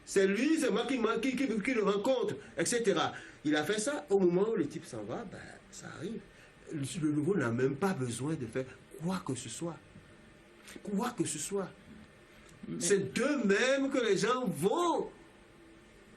C'est lui, c'est moi qui le rencontre, etc. Il a fait ça au moment où le type s'en va, ben, ça arrive. Le nouveau n'a même pas besoin de faire quoi que ce soit. Quoi que ce soit. C'est d'eux-mêmes que les gens vont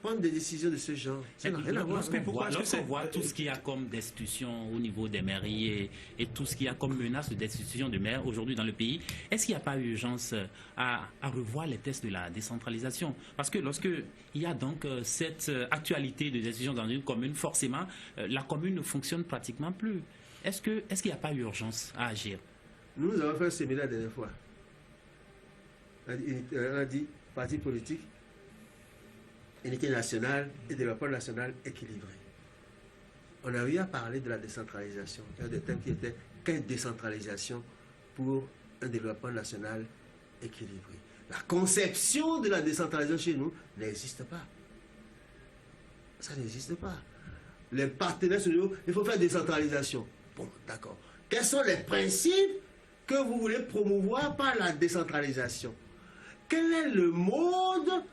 prendre des décisions de ce genre. Ça n'a rien à voir. Lorsqu'on voit tout ce qu'il y a comme destitution au niveau des mairies et tout ce qu'il y a comme menace de destitution de maires aujourd'hui dans le pays, est-ce qu'il n'y a pas urgence à revoir les tests de la décentralisation? Parce que lorsqu'il y a donc cette actualité de destitution dans une commune, forcément, la commune ne fonctionne pratiquement plus. Est-ce qu'il n'y a pas urgence à agir? Nous avons fait un séminaire la dernière fois. On a dit, parti politique, unité nationale et développement national équilibré. On a eu à parler de la décentralisation. Il y a des thèmes qui étaient quelle décentralisation pour un développement national équilibré. La conception de la décentralisation chez nous n'existe pas. Ça n'existe pas. Les partenaires se disent, il faut faire décentralisation. Bon, d'accord. Quels sont les principes que vous voulez promouvoir par la décentralisation? Quel est le mode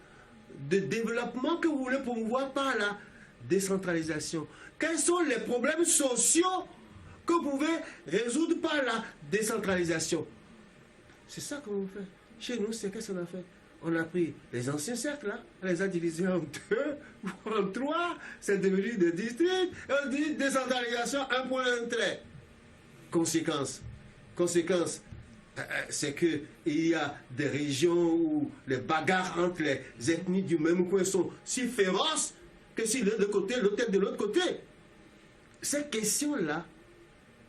de développement que vous voulez promouvoir par la décentralisation? Quels sont les problèmes sociaux que vous pouvez résoudre par la décentralisation? C'est ça qu'on fait. Chez nous, c'est qu'est-ce qu'on a fait? On a pris les anciens cercles, là, on les a divisés en 2 ou en 3, c'est devenu des districts, et on dit décentralisation, un point, un trait. Conséquence, c'est qu'il y a des régions où les bagarres entre les ethnies du même coin sont si féroces que si l'un de côté, l'autre est de l'autre côté. Ces questions-là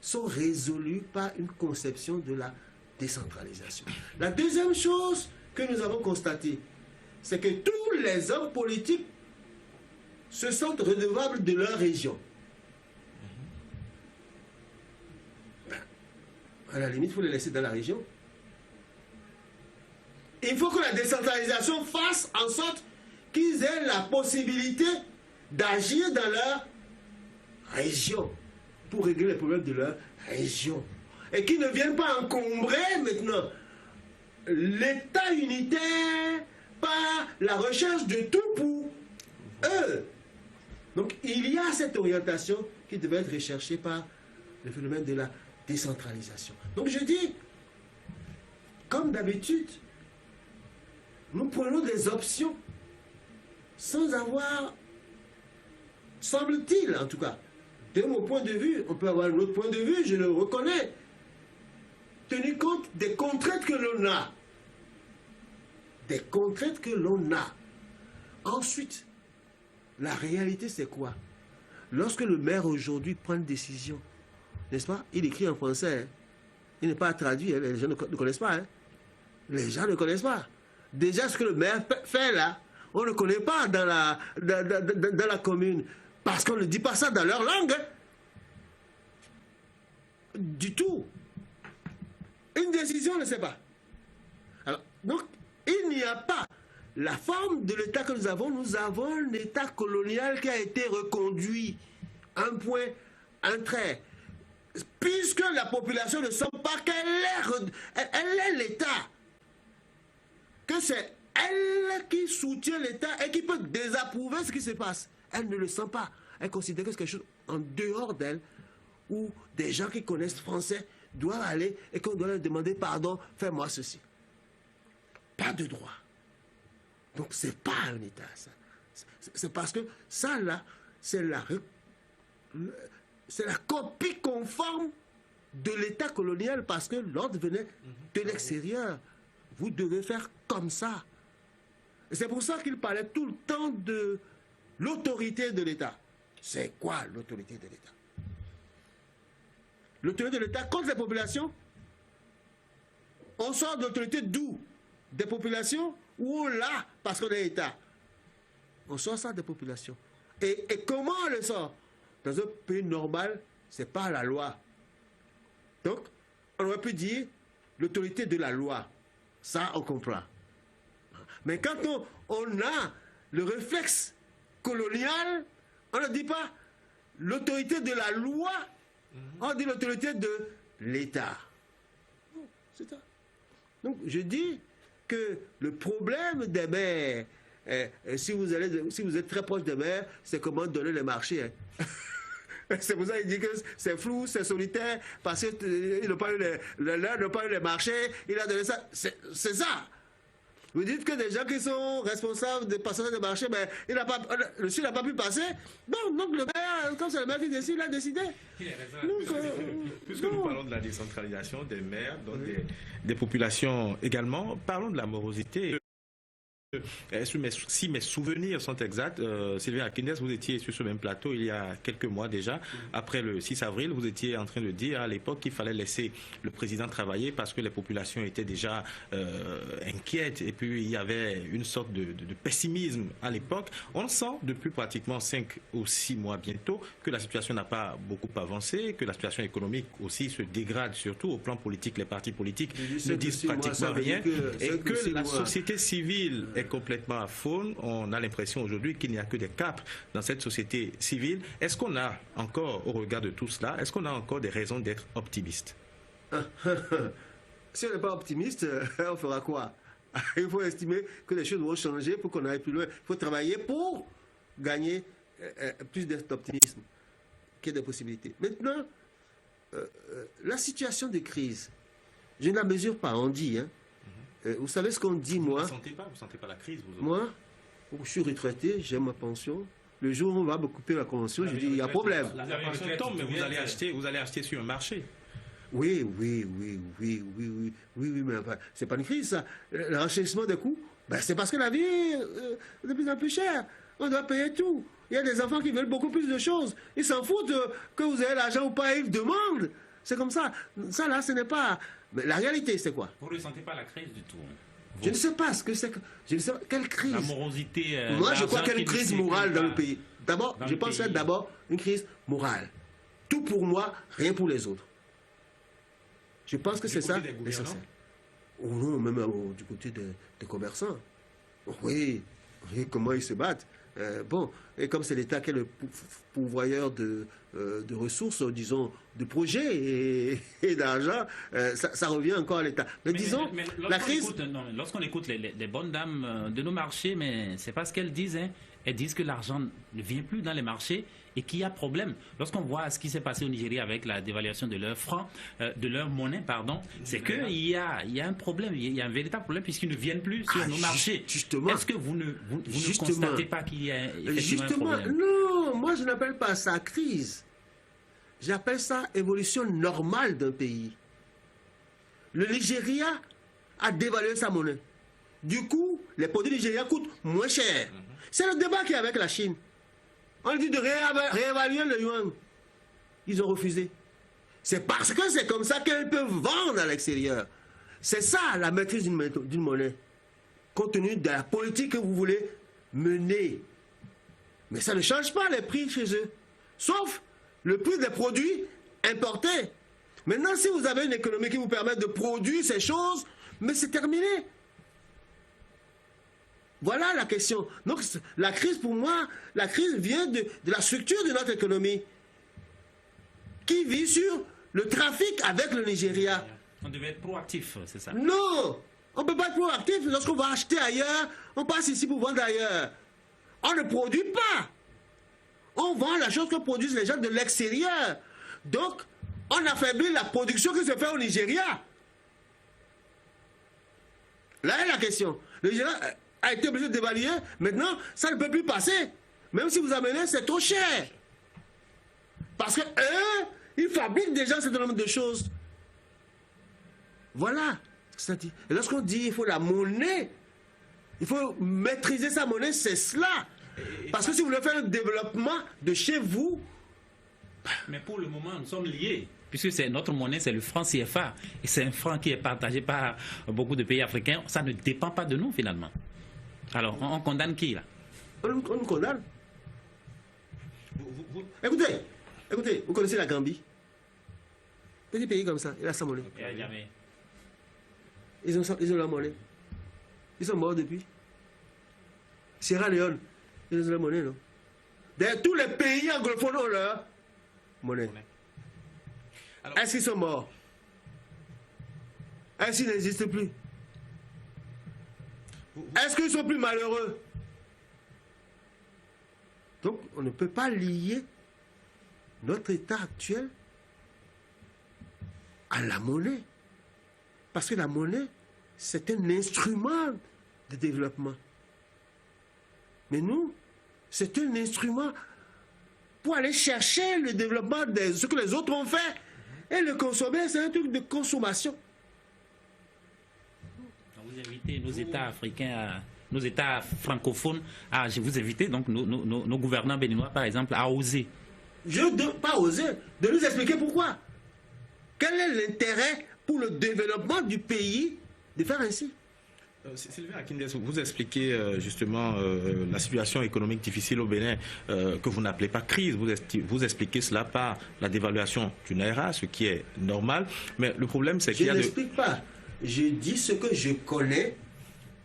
sont résolues par une conception de la décentralisation. La deuxième chose que nous avons constatée, c'est que tous les hommes politiques se sentent redevables de leur région. À la limite, il faut les laisser dans la région. Il faut que la décentralisation fasse en sorte qu'ils aient la possibilité d'agir dans leur région pour régler les problèmes de leur région. Et qu'ils ne viennent pas encombrer maintenant l'État unitaire par la recherche de tout pour eux. Donc il y a cette orientation qui devait être recherchée par le phénomène de la décentralisation. Donc je dis, comme d'habitude, nous prenons des options sans avoir, semble-t-il en tout cas, de mon point de vue, on peut avoir un autre point de vue, je le reconnais, tenu compte des contraintes que l'on a. Des contraintes que l'on a. Ensuite, la réalité c'est quoi? Lorsque le maire aujourd'hui prend une décision, n'est-ce pas? Il écrit en français, hein? Il n'est pas traduit, hein? Les gens ne connaissent pas. Hein? Les gens ne connaissent pas. Déjà, ce que le maire fait là, on ne connaît pas dans la commune. Parce qu'on ne dit pas ça dans leur langue. Hein? Du tout. Une décision, on ne sait pas. Alors, donc, il n'y a pas la forme de l'État que nous avons un État colonial qui a été reconduit. Un point, un trait. Puisque la population ne sent pas qu'elle est l'État. Que c'est elle qui soutient l'État et qui peut désapprouver ce qui se passe. Elle ne le sent pas. Elle considère que c'est quelque chose en dehors d'elle, où des gens qui connaissent français doivent aller et qu'on doit leur demander pardon, fais-moi ceci. Pas de droit. Donc c'est pas un État, ça. C'est parce que ça, là, c'est la copie conforme de l'État colonial, parce que l'ordre venait de l'extérieur. Vous devez faire comme ça. C'est pour ça qu'il parlait tout le temps de l'autorité de l'État. C'est quoi l'autorité de l'État? L'autorité de l'État contre les populations? On sort de l'autorité d'où? Des populations ou on l'a parce qu'on est État? On sort ça des populations. Et comment on le sort? Dans un pays normal, c'est pas la loi. Donc, on aurait pu dire l'autorité de la loi. Ça, on comprend. Mais quand on a le réflexe colonial, on ne dit pas l'autorité de la loi, on dit l'autorité de l'État. C'est ça. Donc, je dis que le problème des maires, si vous êtes très proche des maires, c'est comment donner les marchés. Hein. C'est pour ça qu'il dit que c'est flou, c'est solitaire, parce qu'il n'a pas eu les marchés, il a donné ça. C'est ça. Vous dites que des gens qui sont responsables de passage de marché, ben, le SUD n'a pas pu passer. Non, donc le maire, comme c'est le maire qui décide, il a décidé. Puisque nous parlons de la décentralisation des maires, donc des populations également, parlons de la morosité. Si mes souvenirs sont exacts, Sylvain Akindès, vous étiez sur ce même plateau il y a quelques mois déjà, après le 6 avril, vous étiez en train de dire à l'époque qu'il fallait laisser le président travailler parce que les populations étaient déjà inquiètes et puis il y avait une sorte de pessimisme à l'époque. On sent depuis pratiquement 5 ou 6 mois bientôt que la situation n'a pas beaucoup avancé, que la situation économique aussi se dégrade, surtout au plan politique. Les partis politiques ne disent pratiquement rien et que la société civile est complètement à faune. On a l'impression aujourd'hui qu'il n'y a que des caps dans cette société civile. Est-ce qu'on a encore, au regard de tout cela, est-ce qu'on a encore des raisons d'être optimiste? Si on n'est pas optimiste, on fera quoi? Il faut estimer que les choses vont changer pour qu'on aille plus loin. Il faut travailler pour gagner plus d'optimisme, qu'il y ait des possibilités. Maintenant, la situation de crise, je ne la mesure pas, on dit, hein. Vous savez ce qu'on dit, moi? Vous ne sentez pas la crise, vous? Moi, je suis retraité, j'ai ma pension. Le jour où on va me couper la convention, je dis, il y a problème. La pension tombe, mais vous allez acheter sur un marché. Oui, mais enfin, c'est pas une crise, ça. Le renchérissement des coûts, ben, c'est parce que la vie est de plus en plus chère. On doit payer tout. Il y a des enfants qui veulent beaucoup plus de choses. Ils s'en foutent que vous ayez l'argent ou pas, ils demandent. C'est comme ça. Ça, là, ce n'est pas... Mais la réalité, c'est quoi? Vous ne ressentez pas la crise du tout? Je ne sais pas ce que c'est. Je ne sais pas quelle crise. La morosité. Moi, je crois qu'il y a une crise morale dans le pays. D'abord, je pense qu'il y a d'abord une crise morale. Tout pour moi, rien pour les autres. Je pense que c'est ça l'essentiel. Oh non, même du côté des commerçants. Oui, comment ils se battent. Bon, et comme c'est l'État qui est le pourvoyeur de ressources, disons, de projets et d'argent, ça revient encore à l'État. Mais disons, la crise... Lorsqu'on écoute les bonnes dames de nos marchés, mais c'est pas ce qu'elles disent. Hein. Elles disent que l'argent ne vient plus dans les marchés et qu'il y a problème. Lorsqu'on voit ce qui s'est passé au Nigeria avec la dévaluation de leur franc, de leur monnaie, pardon, c'est qu'il y a un problème, il y a un véritable problème puisqu'ils ne viennent plus sur nos marchés. Justement. Est-ce que vous ne constatez pas qu'il y a effectivement un problème? Non, moi je n'appelle pas ça crise. J'appelle ça évolution normale d'un pays. Le Nigeria a dévalué sa monnaie. Du coup, les produits nigériens coûtent moins cher. C'est le débat qu'il y a avec la Chine. On dit de réévaluer le yuan. Ils ont refusé. C'est parce que c'est comme ça qu'ils peuvent vendre à l'extérieur. C'est ça la maîtrise d'une monnaie. Compte tenu de la politique que vous voulez mener. Mais ça ne change pas les prix chez eux. Sauf le prix des produits importés. Maintenant, si vous avez une économie qui vous permet de produire ces choses, mais c'est terminé. Voilà la question. Donc, la crise, pour moi, la crise vient de la structure de notre économie qui vit sur le trafic avec le Nigeria. On devait être proactif, c'est ça? Non, on ne peut pas être proactif. Lorsqu'on va acheter ailleurs, on passe ici pour vendre ailleurs. On ne produit pas. On vend la chose que produisent les gens de l'extérieur. Donc, on affaiblit la production qui se fait au Nigeria. Là est la question. Le Nigeria a été obligé de dévaluer. Maintenant, ça ne peut plus passer. Même si vous amenez, c'est trop cher. Parce que eux, ils fabriquent déjà un certain nombre de choses. Voilà ce que ça dit. Et lorsqu'on dit qu'il faut la monnaie, il faut maîtriser sa monnaie, c'est cela. Parce que si vous voulez faire un développement de chez vous... Mais pour le moment, nous sommes liés. Puisque c'est notre monnaie, c'est le franc CFA. Et c'est un franc qui est partagé par beaucoup de pays africains. Ça ne dépend pas de nous, finalement. Alors, on condamne qui, là? On nous condamne. Écoutez, vous connaissez la Gambie? Petit pays comme ça, il a sa monnaie. Ils ont la monnaie. Ils sont morts depuis. Sierra Leone, ils ont la monnaie, non? D'ailleurs, tous les pays anglophones ont leur monnaie. Est-ce qu'ils sont morts? Est-ce qu'ils n'existent plus? Est-ce qu'ils sont plus malheureux? Donc, on ne peut pas lier notre état actuel à la monnaie. Parce que la monnaie, c'est un instrument de développement. Mais nous, c'est un instrument pour aller chercher le développement de ce que les autres ont fait. Et le consommer, c'est un truc de consommation. Vous invitez nos États africains, nos États francophones, je vous invite donc nos gouvernants béninois, par exemple, à oser. Pas oser, de nous expliquer pourquoi. Quel est l'intérêt pour le développement du pays de faire ainsi? Sylvain Akindes, vous expliquez justement la situation économique difficile au Bénin que vous n'appelez pas crise. Vous expliquez cela par la dévaluation du Naira, ce qui est normal. Mais le problème, c'est qu'il y a... Je n'explique pas. Je dis ce que je connais,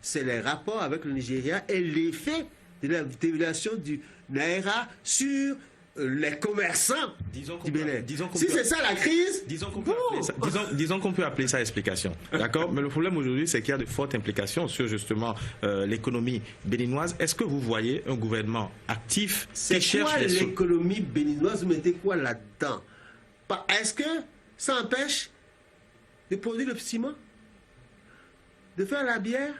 c'est les rapports avec le Nigeria et l'effet de la dévaluation du Naira sur les commerçants du Bénin. Si c'est ça la crise, disons qu'on peut appeler ça explication. D'accord? Mais le problème aujourd'hui, c'est qu'il y a de fortes implications sur justement l'économie béninoise. Est-ce que vous voyez un gouvernement actif qui cherche quoi l'économie béninoise? Vous mettez quoi là-dedans? Est-ce que ça empêche de produire le ciment? De faire la bière?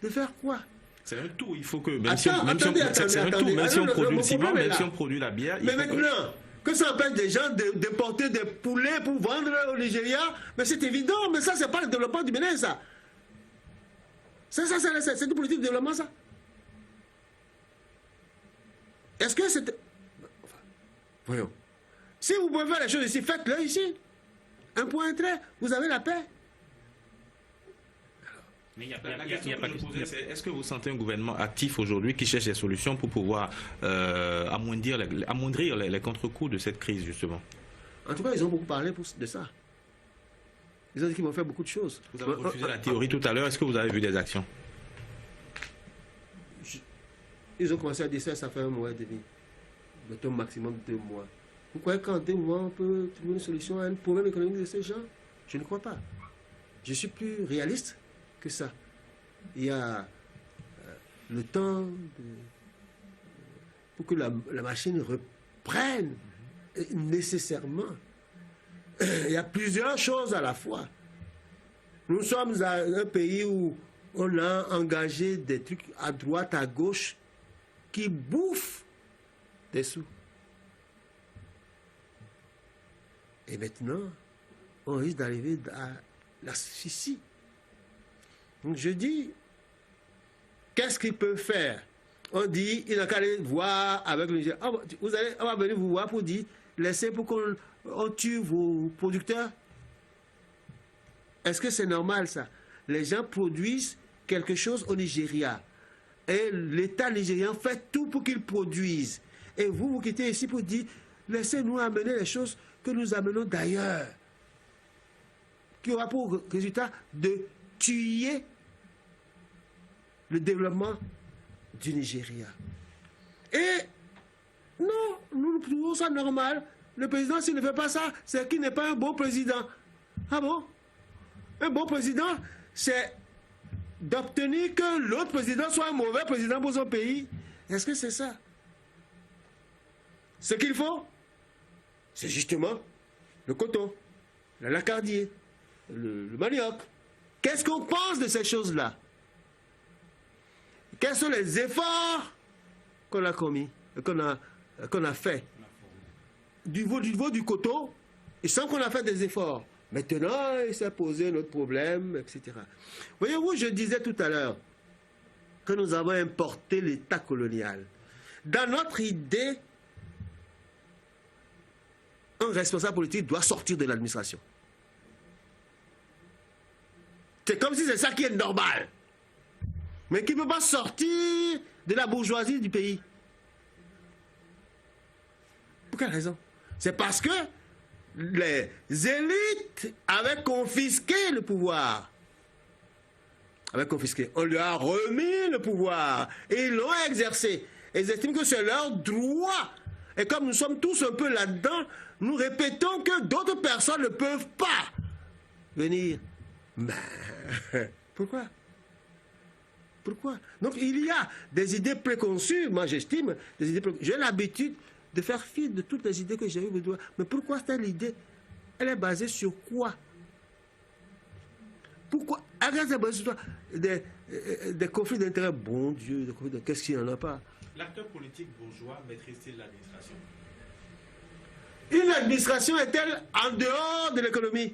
De faire quoi? C'est un tout, il faut que... Même si on produit le ciment, même si on produit la bière... Mais maintenant, que ça empêche des gens de porter des poulets pour vendre au Nigeria, mais c'est évident, mais ça, c'est pas le développement du Bénin, ça. C'est une politique de développement, ça. Est-ce que c'est... Enfin, voyons. Si vous pouvez faire les choses ici, faites-le ici. Un point, un trait, vous avez la paix. Mais il y a La pas question que de je posais, c'est est-ce que vous sentez un gouvernement actif aujourd'hui qui cherche des solutions pour pouvoir amoindrir les contre-coups de cette crise, justement? En tout cas, ils ont beaucoup parlé de ça. Ils ont dit qu'ils vont faire beaucoup de choses. Vous avez refusé la théorie tout à l'heure. Est-ce que vous avez vu des actions? Ils ont commencé à dire ça, ça fait 1 mois et demi. Mettons maximum 2 mois. Vous croyez qu'en 2 mois, on peut trouver une solution à un problème économique de ces gens? Je ne crois pas. Je suis plus réaliste que ça. Il y a le temps pour que la machine reprenne nécessairement. Il y a plusieurs choses à la fois. Nous sommes un pays où on a engagé des trucs à droite, à gauche, qui bouffent des sous. Et maintenant, on risque d'arriver à l'asphyxie. Donc je dis, qu'est-ce qu'ils peuvent faire? On dit, il n'a qu'à aller voir avec le Niger. On va venir vous voir pour dire, laissez pour qu'on tue vos producteurs. Est-ce que c'est normal ça? Les gens produisent quelque chose au Nigeria. Et l'État nigérian fait tout pour qu'ils produisent. Et vous quittez ici pour dire, laissez-nous amener les choses que nous amenons d'ailleurs. Qui aura pour résultat de tuer le développement du Nigeria. Et non, nous trouvons ça normal. Le président, s'il ne fait pas ça, c'est qu'il n'est pas un bon président. Ah bon? Un bon président, c'est d'obtenir que l'autre président soit un mauvais président pour son pays. Est-ce que c'est ça? Ce qu'il faut, c'est justement le coton, l'anacardier, le manioc. Qu'est-ce qu'on pense de ces choses-là? Quels sont les efforts qu'on a commis, qu'on a fait? Du niveau du coton, il semble qu'on a fait des efforts. Maintenant, il s'est posé notre problème, etc. Voyez-vous, je disais tout à l'heure que nous avons importé l'État colonial. Dans notre idée, un responsable politique doit sortir de l'administration. C'est comme si c'est ça qui est normal. Mais qui ne peut pas sortir de la bourgeoisie du pays. Pour quelle raison? C'est parce que les élites avaient confisqué le pouvoir. On leur a remis le pouvoir. Et ils l'ont exercé. Et ils estiment que c'est leur droit. Et comme nous sommes tous un peu là-dedans, nous répétons que d'autres personnes ne peuvent pas venir. Mais pourquoi? Pourquoi? Donc il y a des idées préconçues, moi j'estime, des idées préconçues. J'ai l'habitude de faire fi de toutes les idées que j'ai eues. Mais pourquoi telle idée? Elle est basée sur quoi? Pourquoi? Elle est basée sur des conflits d'intérêts. Bon Dieu, qu'est-ce qu'il n'y en a pas? L'acteur politique bourgeois maîtrise-t-il l'administration? Une administration est-elle en dehors de l'économie?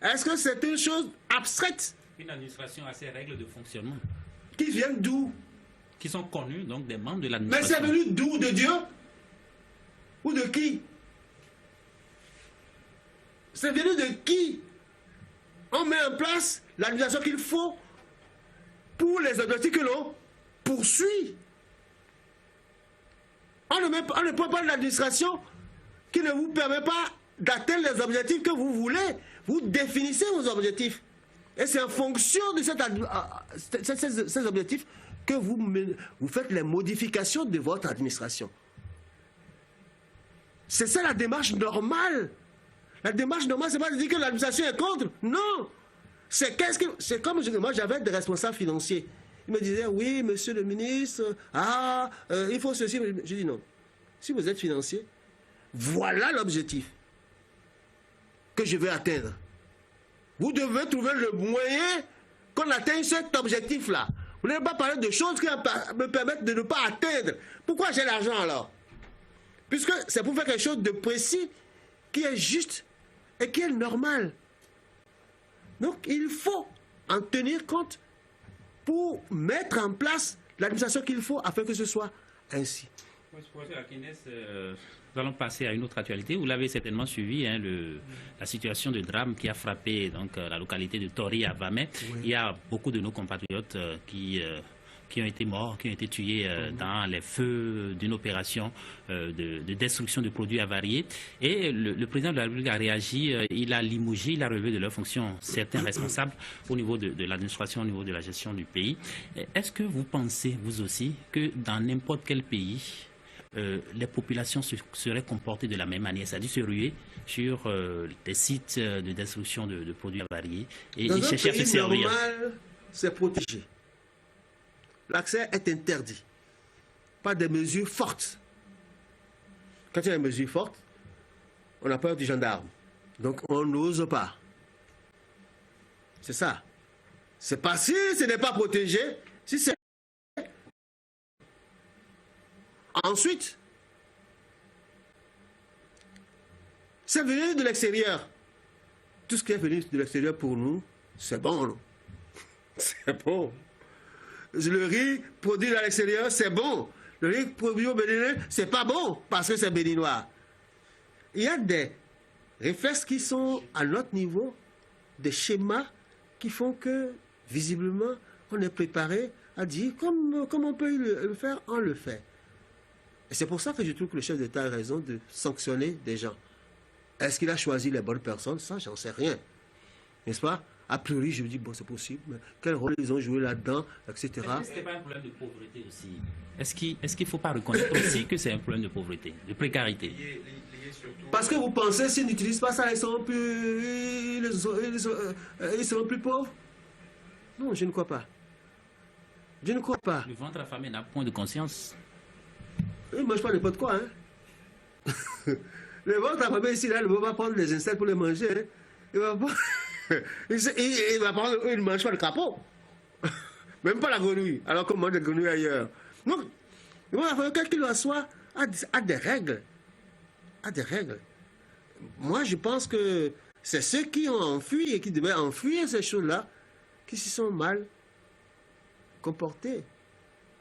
Est-ce que c'est une chose abstraite? Une administration a ses règles de fonctionnement. Qui viennent d'où? Qui sont connues, donc, des membres de Mais l'administration. c'est venu d'où? De Dieu? Ou de qui? C'est venu de qui? On met en place l'administration qu'il faut pour les objectifs que l'on poursuit. On ne prend pas l'administration qui ne vous permet pas d'atteindre les objectifs que vous voulez. Vous définissez vos objectifs. Et c'est en fonction de ces objectifs que vous faites les modifications de votre administration. C'est ça la démarche normale. La démarche normale, c'est pas de dire que l'administration est contre. Non. C'est comme moi, j'avais des responsables financiers. Ils me disaient, oui, monsieur le ministre, il faut ceci. Je dis non. Si vous êtes financier, voilà l'objectif que je veux atteindre. Vous devez trouver le moyen qu'on atteigne cet objectif-là. Vous n'allez pas parler de choses qui me permettent de ne pas atteindre. Pourquoi j'ai l'argent alors? Puisque c'est pour faire quelque chose de précis, qui est juste et qui est normal. Donc il faut en tenir compte pour mettre en place l'administration qu'il faut afin que ce soit ainsi. Moi, je pense que Nous allons passer à une autre actualité. Vous l'avez certainement suivi, hein, la situation de drame qui a frappé donc, la localité de Tori à Vamey. Oui. Il y a beaucoup de nos compatriotes qui ont été morts, qui ont été tués dans les feux d'une opération de destruction de produits avariés. Et le président de la République a réagi, il a limogé, il a relevé de leurs fonctions certains responsables au niveau de l'administration, au niveau de la gestion du pays. Est-ce que vous pensez, vous aussi, que dans n'importe quel pays, les populations seraient comportées de la même manière, c'est-à-dire se ruer sur des sites de destruction de produits avariés et chercher à se servir? Normal, c'est protégé. L'accès est interdit par des mesures fortes. Quand il y a des mesures fortes, on a peur du gendarme. Donc on n'ose pas. C'est ça. C'est pas si ce n'est pas protégé, si c'est... Ensuite, c'est venu de l'extérieur. Tout ce qui est venu de l'extérieur pour nous, c'est bon. C'est bon. Le riz produit à l'extérieur, c'est bon. Le riz produit au Bénin, c'est pas bon parce que c'est béninois. Il y a des réflexes qui sont à notre niveau, des schémas qui font que, visiblement, on est préparé à dire comme on peut le faire, on le fait. Et c'est pour ça que je trouve que le chef d'État a raison de sanctionner des gens. Est-ce qu'il a choisi les bonnes personnes? Ça, j'en sais rien. N'est-ce pas? A priori, je me dis, bon, c'est possible, mais quel rôle ils ont joué là-dedans, etc. Est-ce que ce n'est pas un problème de pauvreté aussi? Est-ce qu'il ne faut pas reconnaître aussi que c'est un problème de pauvreté, de précarité? Parce que vous pensez, s'ils n'utilisent pas ça, ils seront plus pauvres? Non, je ne crois pas. Je ne crois pas. Le ventre affamé n'a point de conscience. Il ne mange pas n'importe quoi. Hein. Le ventre affamé ici, là, il ne va pas prendre les insectes pour les manger. Hein. Il va pas... il va prendre, il ne mange pas le crapaud. Même pas la grenouille, alors qu'on mange des grenouilles ailleurs. Donc, quel qu'il en soit, a des règles. A des règles. Moi, je pense que c'est ceux qui ont enfui et qui devaient enfuir ces choses-là qui s'y sont mal comportés.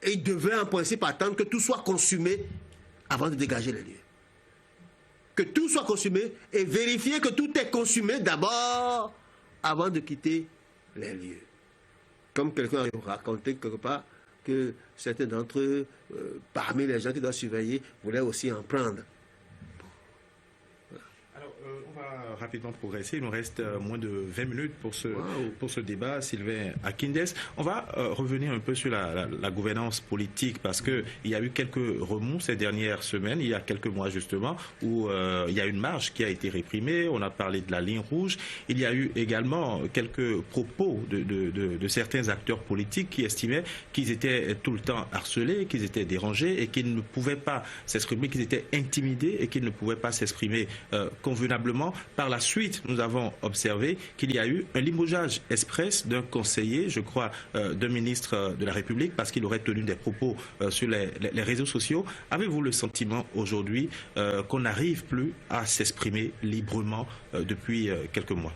Et ils devaient en principe attendre que tout soit consumé avant de dégager les lieux. Que tout soit consumé et vérifier que tout est consumé d'abord avant de quitter les lieux. Comme quelqu'un a raconté quelque part que certains d'entre eux, parmi les gens qui doivent surveiller, voulaient aussi en prendre. On va rapidement progresser. Il nous reste moins de 20 minutes pour ce débat. Sylvain Akindes, on va revenir un peu sur la gouvernance politique parce qu'il y a eu quelques remous ces dernières semaines, il y a quelques mois justement, où il y a une marche qui a été réprimée. On a parlé de la ligne rouge. Il y a eu également quelques propos de certains acteurs politiques qui estimaient qu'ils étaient tout le temps harcelés, qu'ils étaient dérangés et qu'ils ne pouvaient pas s'exprimer, qu'ils étaient intimidés et qu'ils ne pouvaient pas s'exprimer convenablement. Par la suite, nous avons observé qu'il y a eu un limogeage express d'un conseiller, je crois, d'un ministre de la République, parce qu'il aurait tenu des propos sur les réseaux sociaux. Avez-vous le sentiment aujourd'hui qu'on n'arrive plus à s'exprimer librement depuis quelques mois?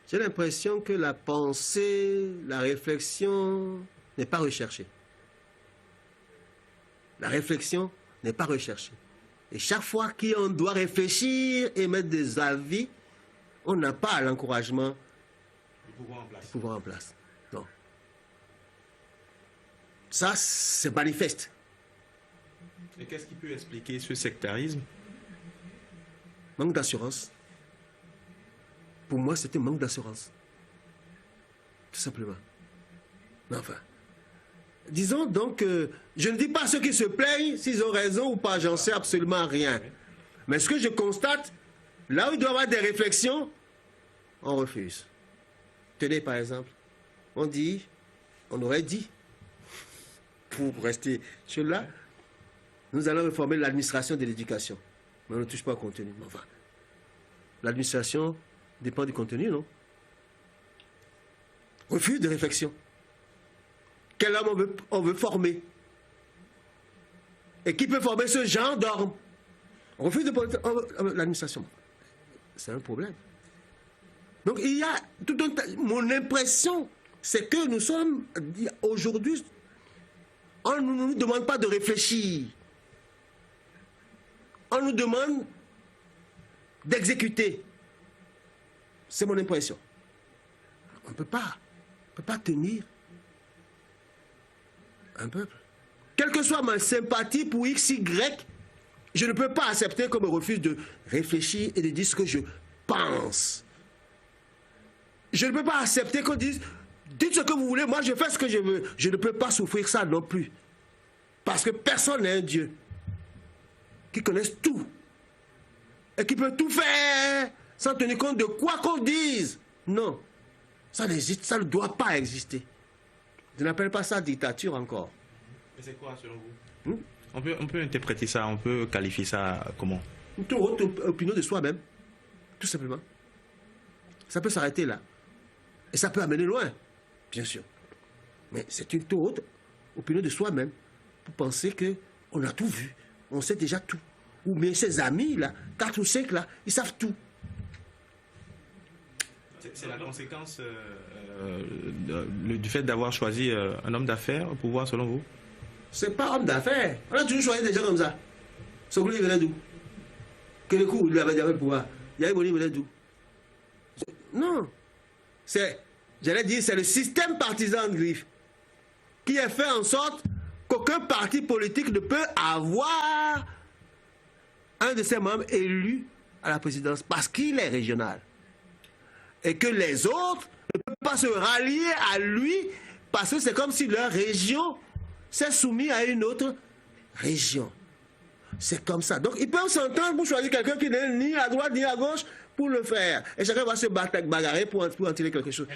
J'ai l'impression que la pensée, la réflexion n'est pas recherchée. La réflexion n'est pas recherchée. Et chaque fois qu'on doit réfléchir et mettre des avis, on n'a pas l'encouragement du pouvoir en place. Non. Ça, c'est manifeste. Et qu'est-ce qui peut expliquer ce sectarisme? Manque d'assurance. Pour moi, c'était manque d'assurance. Tout simplement. Mais enfin... Disons donc que je ne dis pas ceux qui se plaignent s'ils ont raison ou pas, j'en sais absolument rien. Mais ce que je constate, là où il doit y avoir des réflexions, on refuse. Tenez par exemple, on aurait dit, pour rester sur là, nous allons réformer l'administration de l'éducation. Mais on ne touche pas au contenu. Enfin, l'administration dépend du contenu, non? Refus de réflexion. Quel homme on veut former? Et qui peut former ce genre d'homme? On refuse de l'administration. C'est un problème. Donc il y a tout un... Mon impression, c'est que nous sommes aujourd'hui... On ne nous demande pas de réfléchir. on nous demande d'exécuter. C'est mon impression. On ne peut pas tenir un peuple. Quelle que soit ma sympathie pour X, Y, je ne peux pas accepter qu'on me refuse de réfléchir et de dire ce que je pense. Je ne peux pas accepter qu'on dise, dites ce que vous voulez, moi je fais ce que je veux. Je ne peux pas souffrir ça non plus. Parce que personne n'est un Dieu qui connaisse tout et qui peut tout faire sans tenir compte de quoi qu'on dise. Non, ça n'existe, ça ne doit pas exister. Je n'appelle pas ça dictature encore. Mais c'est quoi selon vous? On peut interpréter ça, on peut qualifier ça comment? Une toute haute opinion de soi-même, tout simplement. Ça peut s'arrêter là. Et ça peut amener loin, bien sûr. Mais c'est une toute haute opinion de soi-même pour penser qu'on a tout vu, on sait déjà tout. Ou bien ses amis, là, 4 ou 5, là, ils savent tout. C'est la conséquence du fait d'avoir choisi un homme d'affaires au pouvoir, selon vous? C'est pas homme d'affaires. On a toujours choisi des gens comme ça. Sogouli venait d'où? Que le coup, il avait le pouvoir. Yaïboni venait d'où? Non. J'allais dire, c'est le système partisan de Griffe qui a fait en sorte qu'aucun parti politique ne peut avoir un de ses membres élu à la présidence parce qu'il est régional. Et que les autres ne peuvent pas se rallier à lui parce que c'est comme si leur région s'est soumise à une autre région. C'est comme ça. Donc ils peuvent s'entendre pour choisir quelqu'un qui n'est ni à droite ni à gauche pour le faire. Et chacun va se bagarrer pour en tirer quelque chose.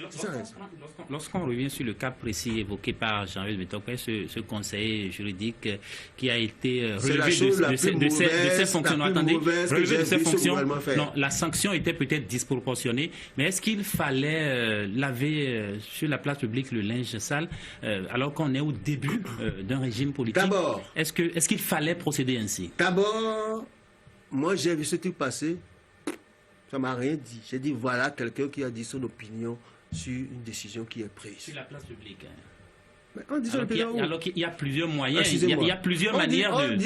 Lorsqu'on revient sur le cas précis évoqué par Jean-Yves Betokwe, ce conseiller juridique qui a été relevé de ses fonctions, attendez, relevé de ses fonctions, non, la sanction était peut-être disproportionnée, mais est-ce qu'il fallait laver sur la place publique le linge sale alors qu'on est au début d'un régime politique? D'abord, est-ce qu'il fallait procéder ainsi? D'abord, moi j'ai vu ce truc passer. Ça ne m'a rien dit. J'ai dit, voilà quelqu'un qui a dit son opinion sur une décision qui est prise. Sur la place publique. Mais on dit son opinion. Alors qu'il y a plusieurs moyens, il y a plusieurs manières de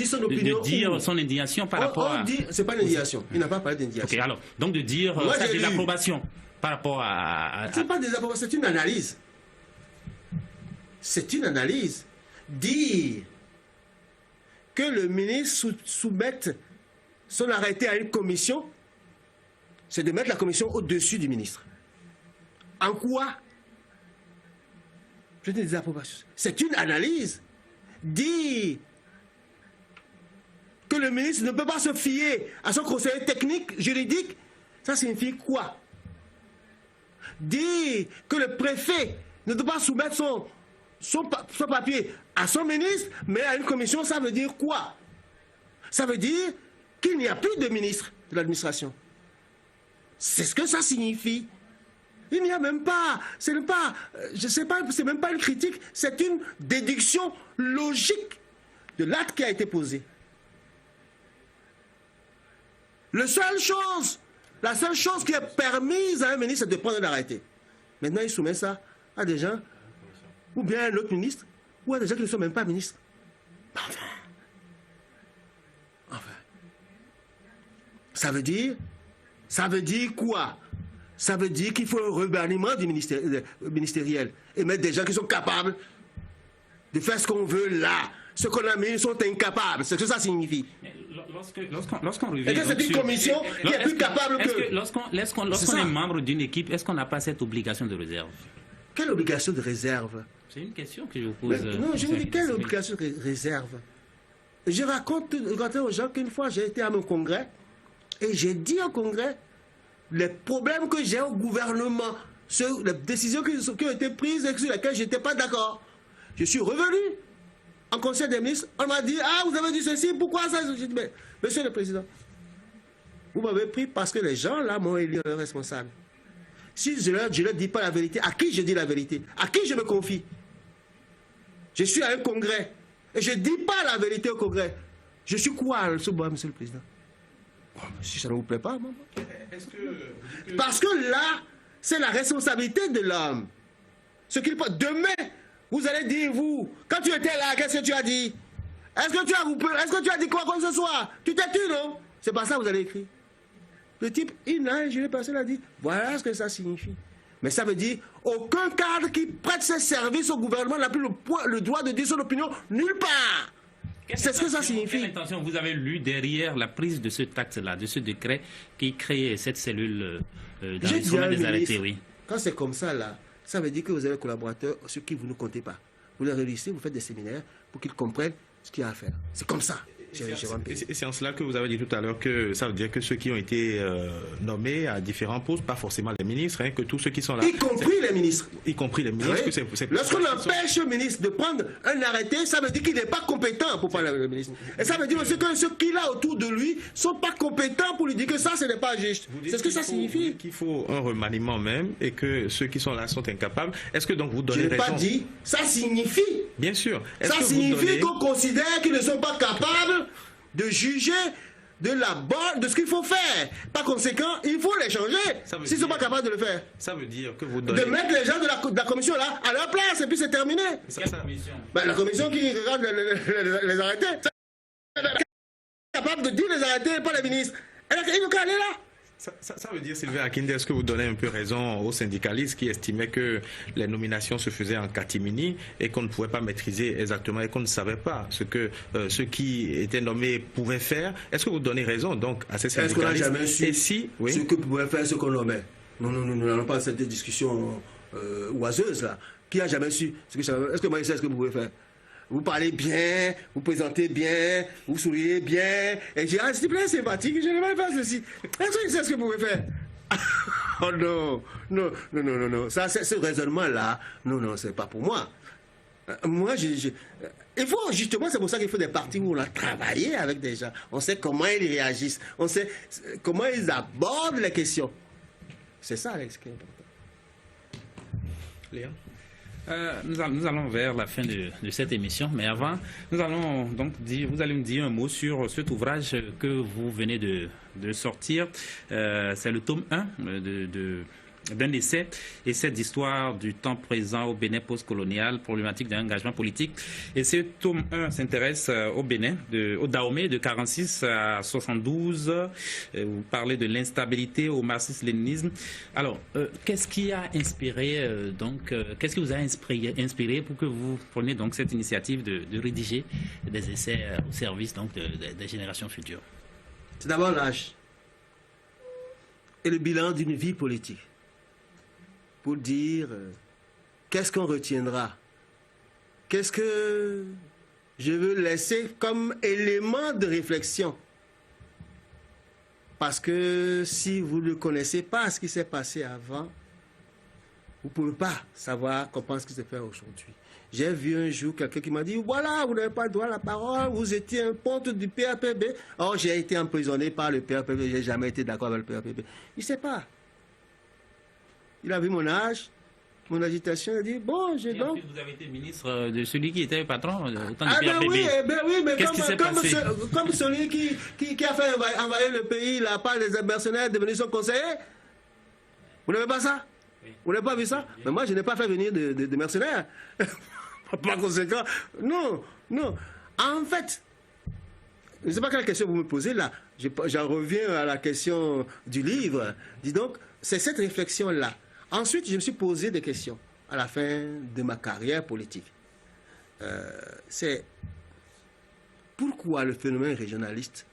dire son indignation par rapport à... Ce n'est pas l'indignation. Il n'a pas parlé d'indignation. Ok, alors, donc de dire ça c'est de l'approbation par rapport à... Ce n'est pas des approbations, c'est une analyse. C'est une analyse. Dire que le ministre soumette son arrêté à une commission, c'est de mettre la commission au-dessus du ministre. En quoi? Je dis des approbations. C'est une analyse. Dire que le ministre ne peut pas se fier à son conseiller technique, juridique, ça signifie quoi? Dire que le préfet ne doit pas soumettre son papier à son ministre, mais à une commission, ça veut dire quoi? Ça veut dire qu'il n'y a plus de ministre de l'administration. C'est ce que ça signifie. Il n'y a même pas, c'est même pas une critique, c'est une déduction logique de l'acte qui a été posé. La seule chose qui est permise à un ministre, c'est de prendre un arrêté. Maintenant, il soumet ça à des gens, ou bien à un autre ministre, ou à des gens qui ne sont même pas ministres. Enfin. Ça veut dire quoi? Ça veut dire qu'il faut un remaniement du ministériel et mettre des gens qui sont capables de faire ce qu'on veut là. Ce qu'on a mis, ils sont incapables. C'est ce que ça signifie. Lorsqu'on revient... Et que c'est une commission qui est plus capable que... Lorsqu'on est membre d'une équipe, est-ce qu'on n'a pas cette obligation de réserve? Quelle obligation de réserve? C'est une question que je vous pose. Non, je vous dis, quelle obligation de réserve? Je raconte aux gens qu'une fois, j'ai été à mon congrès et j'ai dit au congrès les problèmes que j'ai au gouvernement, les décisions qui ont été prises et sur lesquelles je n'étais pas d'accord. Je suis revenu en conseil des ministres. On m'a dit, ah, vous avez dit ceci, pourquoi ça? J'ai dit, mais, monsieur le président, vous m'avez pris parce que les gens là m'ont élu leur responsable. Si je leur dis pas la vérité, à qui je dis la vérité? À qui je me confie? Je suis à un congrès et je ne dis pas la vérité au congrès. Je suis quoi, monsieur le président? Si ça ne vous plaît pas, maman. Parce que là, c'est la responsabilité de l'homme. Demain, vous allez dire, vous, quand tu étais là, qu'est-ce que tu as dit? Est-ce que tu as dit quoi que ce soit? Tu t'es tu, non? C'est pas ça que vous allez écrire. Le type, il a un gilet pare-soleil, a dit, voilà ce que ça signifie. Mais ça veut dire, aucun cadre qui prête ses services au gouvernement n'a plus le droit de dire son opinion nulle part. C'est ce que ça signifie. Quelle intention vous avez lu derrière la prise de ce acte-là, de ce décret qui crée cette cellule d'enregistrement des arrêtés, oui. Quand c'est comme ça, là, ça veut dire que vous avez des collaborateurs sur qui vous ne comptez pas. Vous les réunissez, vous faites des séminaires pour qu'ils comprennent ce qu'il y a à faire. C'est comme ça. Et c'est en cela que vous avez dit tout à l'heure que ça veut dire que ceux qui ont été nommés à différents postes, pas forcément les ministres, hein, que tous ceux qui sont là... Y compris les ministres. Y compris les ministres. Oui. Lorsqu'on empêche le ministre de prendre un arrêté, ça veut dire qu'il n'est pas compétent pour parler avec le ministre. Et ça veut dire aussi que ceux qu'il a autour de lui ne sont pas compétents pour lui dire que ça, ce n'est pas juste. C'est ce que ça signifie. Qu'il faut un remaniement même et que ceux qui sont là sont incapables. Est-ce que donc vous donnez raison? Je n'ai pas dit. Ça signifie. Bien sûr. Ça signifie qu'on considère qu'ils ne sont pas capables de juger de ce qu'il faut faire. Par conséquent, il faut les changer s'ils ne sont pas capables de le faire. Ça veut dire que vous donnez... De mettre les gens de la commission là à leur place et puis c'est terminé. Quelle commission? La commission qui regarde les arrêtés. Elle est capable de dire les arrêtés, pas les ministres. Elle n'a qu'à aller là. Ça veut dire, Sylvain Akinde, est-ce que vous donnez un peu raison aux syndicalistes qui estimaient que les nominations se faisaient en catimini et qu'on ne pouvait pas maîtriser exactement et qu'on ne savait pas ce que ceux qui étaient nommés pouvaient faire? Est-ce que vous donnez raison donc à ces syndicalistes? Est-ce qu'on n'a jamais su ce que pouvaient faire ce qu'on nommait? Non, nous n'allons pas cette discussion oiseuse là. Qui a jamais su ce que ça... Est-ce que moi je sais ce que vous pouvez faire? Vous parlez bien, vous présentez bien, vous souriez bien. Et je dis, ah, s'il te plaît, sympathique, je ne vais pas faire ceci. Est-ce que c'est ce que vous pouvez faire? Oh non. Ça, ce raisonnement-là, non, c'est pas pour moi. Moi, il faut, justement, c'est pour ça qu'il faut des partis où on a travaillé avec des gens. On sait comment ils réagissent. On sait comment ils abordent les questions. C'est ça, Alex, qui est important. Léa? Nous allons vers la fin de cette émission, mais avant, nous allons donc vous allez me dire un mot sur cet ouvrage que vous venez de sortir. C'est le tome 1 d'un essai d'histoire du temps présent au Bénin postcolonial, problématique d'un engagement politique. Et ce tome 1 s'intéresse au Bénin, au Dahomey de 46 à 72. Vous parlez de l'instabilité au marxisme-léninisme. Alors, qu'est-ce qui a inspiré, qu'est-ce qui vous a inspiré pour que vous preniez donc cette initiative de rédiger des essais au service donc des générations futures? C'est d'abord l'âge et le bilan d'une vie politique. Pour dire qu'est-ce qu'on retiendra, qu'est-ce que je veux laisser comme élément de réflexion. Parce que si vous ne connaissez pas ce qui s'est passé avant, vous ne pouvez pas savoir comprendre ce qui se fait aujourd'hui. J'ai vu un jour quelqu'un qui m'a dit, voilà, vous n'avez pas droit à la parole, vous étiez un ponte du PRPB. Or, j'ai été emprisonné par le PRPB, je n'ai jamais été d'accord avec le PRPB. Il ne sait pas. Il a vu mon âge, mon agitation, il a dit, bon, j'ai donc... Vous avez été ministre de celui qui était patron au temps du PRPB. Oui, mais comme celui qui a fait envahir le pays, la part des mercenaires devenus son conseiller. Vous n'avez pas ça? Oui. Vous n'avez pas vu ça? Mais moi, je n'ai pas fait venir de mercenaires. Par conséquent, non. En fait, je ne sais pas quelle question vous me posez là. J'en reviens à la question du livre. Dis donc, c'est cette réflexion-là. Ensuite, je me suis posé des questions à la fin de ma carrière politique. C'est pourquoi le phénomène régionaliste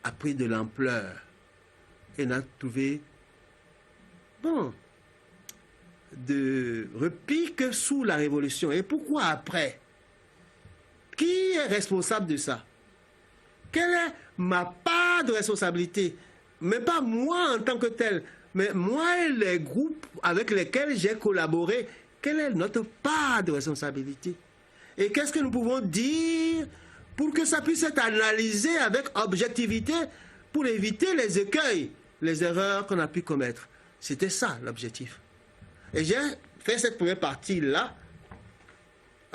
a pris de l'ampleur et n'a trouvé de repli que sous la Révolution. Et pourquoi après? Qui est responsable de ça? Quelle est ma part de responsabilité? Mais pas moi en tant que tel, mais moi et les groupes avec lesquels j'ai collaboré, quelle est notre part de responsabilité? Et qu'est-ce que nous pouvons dire pour que ça puisse être analysé avec objectivité pour éviter les écueils, les erreurs qu'on a pu commettre? C'était ça l'objectif. Et j'ai fait cette première partie-là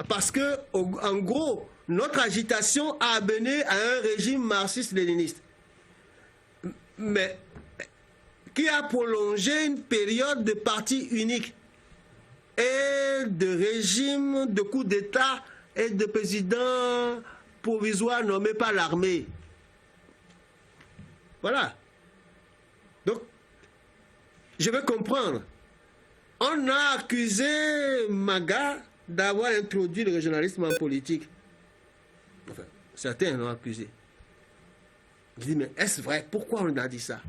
parce que, en gros, notre agitation a mené à un régime marxiste-léniniste, mais qui a prolongé une période de parti unique et de régime de coup d'État et de président provisoire nommé par l'armée. Voilà. Donc, je veux comprendre. On a accusé Maga d'avoir introduit le régionalisme en politique. Enfin, certains l'ont accusé. Je dis, mais est-ce vrai? Pourquoi on a dit ça?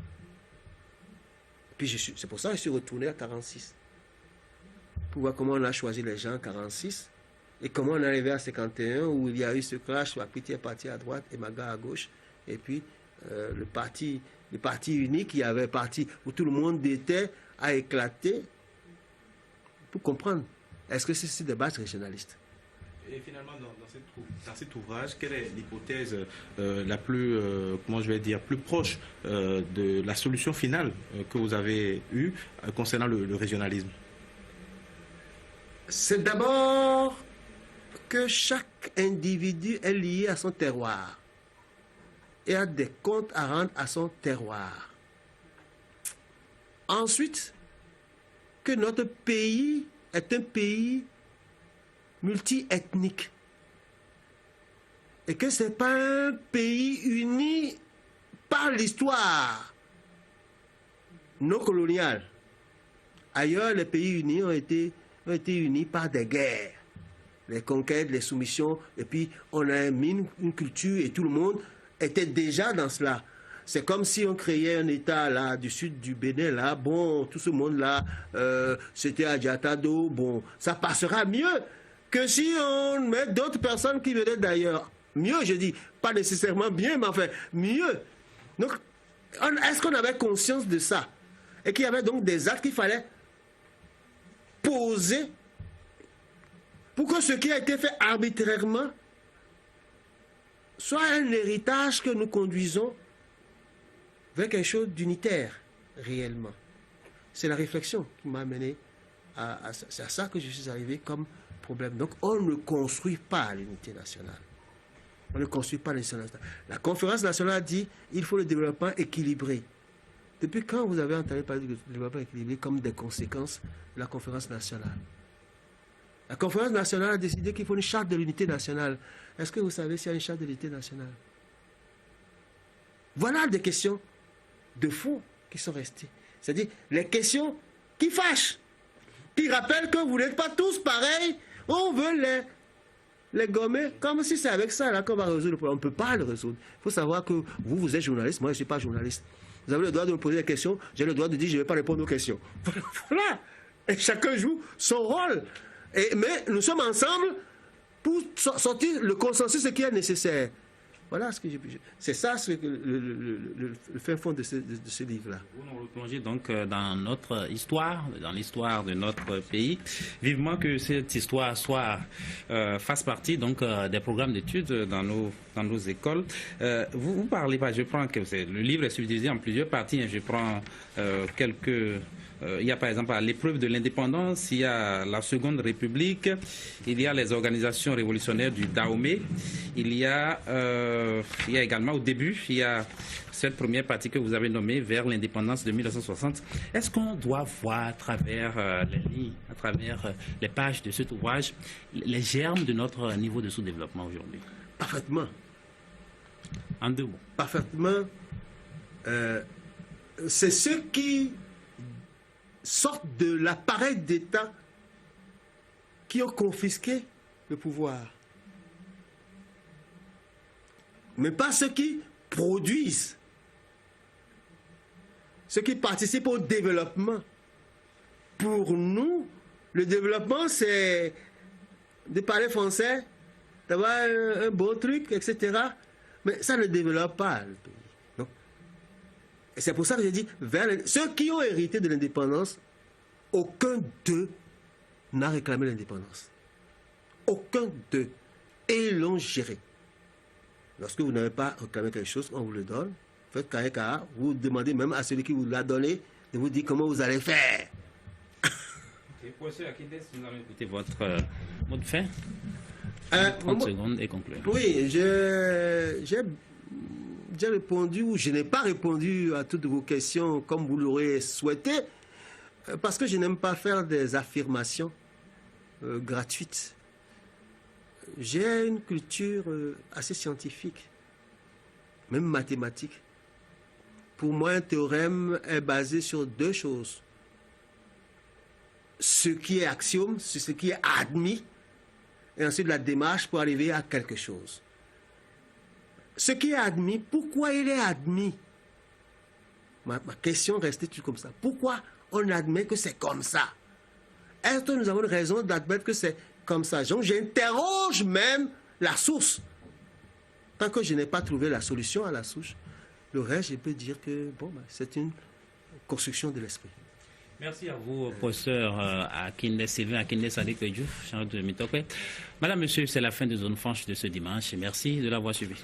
Puis c'est pour ça que je suis retourné à 46. Pour voir comment on a choisi les gens en 46 et comment on est arrivé à 51 où il y a eu ce clash où Apiti est parti à droite et Maga à gauche. Et puis le parti unique qui avait parti où tout le monde était a éclaté. Pour comprendre, est-ce que c'est des bases régionalistes? Et finalement, dans cet ouvrage, quelle est l'hypothèse la plus, comment je vais dire, plus proche de la solution finale que vous avez eue concernant le régionalisme? C'est d'abord que chaque individu est lié à son terroir et a des comptes à rendre à son terroir. Ensuite, que notre pays est un pays multi-ethnique et que ce n'est pas un pays uni par l'histoire non coloniale. Ailleurs, les pays unis ont été unis par des guerres, les conquêtes, les soumissions, et puis on a mis une culture et tout le monde était déjà dans cela. C'est comme si on créait un État là, du sud du Bénin, là, bon, tout ce monde-là, c'était à Diatado, bon, ça passera mieux que si on met d'autres personnes qui venaient d'ailleurs. Mieux, je dis, pas nécessairement bien, mais enfin, mieux. Donc, est-ce qu'on avait conscience de ça? Et qu'il y avait donc des actes qu'il fallait poser pour que ce qui a été fait arbitrairement soit un héritage que nous conduisons vers quelque chose d'unitaire, réellement. C'est la réflexion qui m'a amené c'est à ça que je suis arrivé comme problème. Donc, on ne construit pas l'unité nationale. On ne construit pas l'unité nationale. La conférence nationale dit qu'il faut le développement équilibré. Depuis quand vous avez entendu parler du développement équilibré comme des conséquences de la conférence nationale? La conférence nationale a décidé qu'il faut une charte de l'unité nationale. Est-ce que vous savez s'il y a une charte de l'unité nationale? Voilà des questions de fond qui sont restées. C'est-à-dire les questions qui fâchent, qui rappellent que vous n'êtes pas tous pareils. On veut les gommer comme si c'est avec ça là qu'on va résoudre le problème. On ne peut pas le résoudre. Il faut savoir que vous êtes journaliste, moi je ne suis pas journaliste. Vous avez le droit de me poser des questions, j'ai le droit de dire je ne vais pas répondre aux questions. Voilà. Et chacun joue son rôle. Mais nous sommes ensemble pour sortir le consensus qui est nécessaire. Voilà ce que c'est ça le fin fond de ce livre-là. Vous nous replongez donc dans notre histoire, dans l'histoire de notre pays. Vivement que cette histoire fasse partie donc des programmes d'études dans nos écoles. Vous parlez pas, je prends que le livre est subdivisé en plusieurs parties. Je prends quelques. Il y a par exemple à l'épreuve de l'indépendance, il y a la Seconde République, il y a les organisations révolutionnaires du Dahomey, il y a également au début, il y a cette première partie que vous avez nommée vers l'indépendance de 1960. Est-ce qu'on doit voir à travers les lignes, à travers les pages de cet ouvrage, les germes de notre niveau de sous-développement aujourd'hui? Parfaitement. En deux mots. Parfaitement. C'est ceux qui sortent de l'appareil d'État qui ont confisqué le pouvoir. Mais pas ceux qui produisent, ceux qui participent au développement. Pour nous, le développement, c'est de parler français, d'avoir un beau truc, etc. Mais ça ne développe pas le pays. Et c'est pour ça que j'ai dit, ceux qui ont hérité de l'indépendance, aucun d'eux n'a réclamé l'indépendance. Aucun d'eux. Et ils l'ont géré. Lorsque vous n'avez pas réclamé quelque chose, on vous le donne. Faites carré, vous demandez même à celui qui vous l'a donné de vous dire comment vous allez faire. Professeur Akides, nous allons écouter votre mot de fin. 30 secondes et conclure. Oui, j'ai répondu ou je n'ai pas répondu à toutes vos questions comme vous l'aurez souhaité parce que je n'aime pas faire des affirmations gratuites. J'ai une culture assez scientifique, même mathématique. pour moi, un théorème est basé sur deux choses. Ce qui est axiome, c'est ce qui est admis, et ensuite la démarche pour arriver à quelque chose. Ce qui est admis, pourquoi il est admis? Ma question restait comme ça. Pourquoi on admet que c'est comme ça? Est-ce que nous avons une raison d'admettre que c'est comme ça? Donc j'interroge même la source. Tant que je n'ai pas trouvé la solution à la souche, le reste, je peux dire que bon, c'est une construction de l'esprit. Merci à vous, professeur Sylvain Akinde Sadiq Diouf, chargé de Mitokwe. Madame, monsieur, c'est la fin de Zone Franche de ce dimanche. Merci de l'avoir suivi.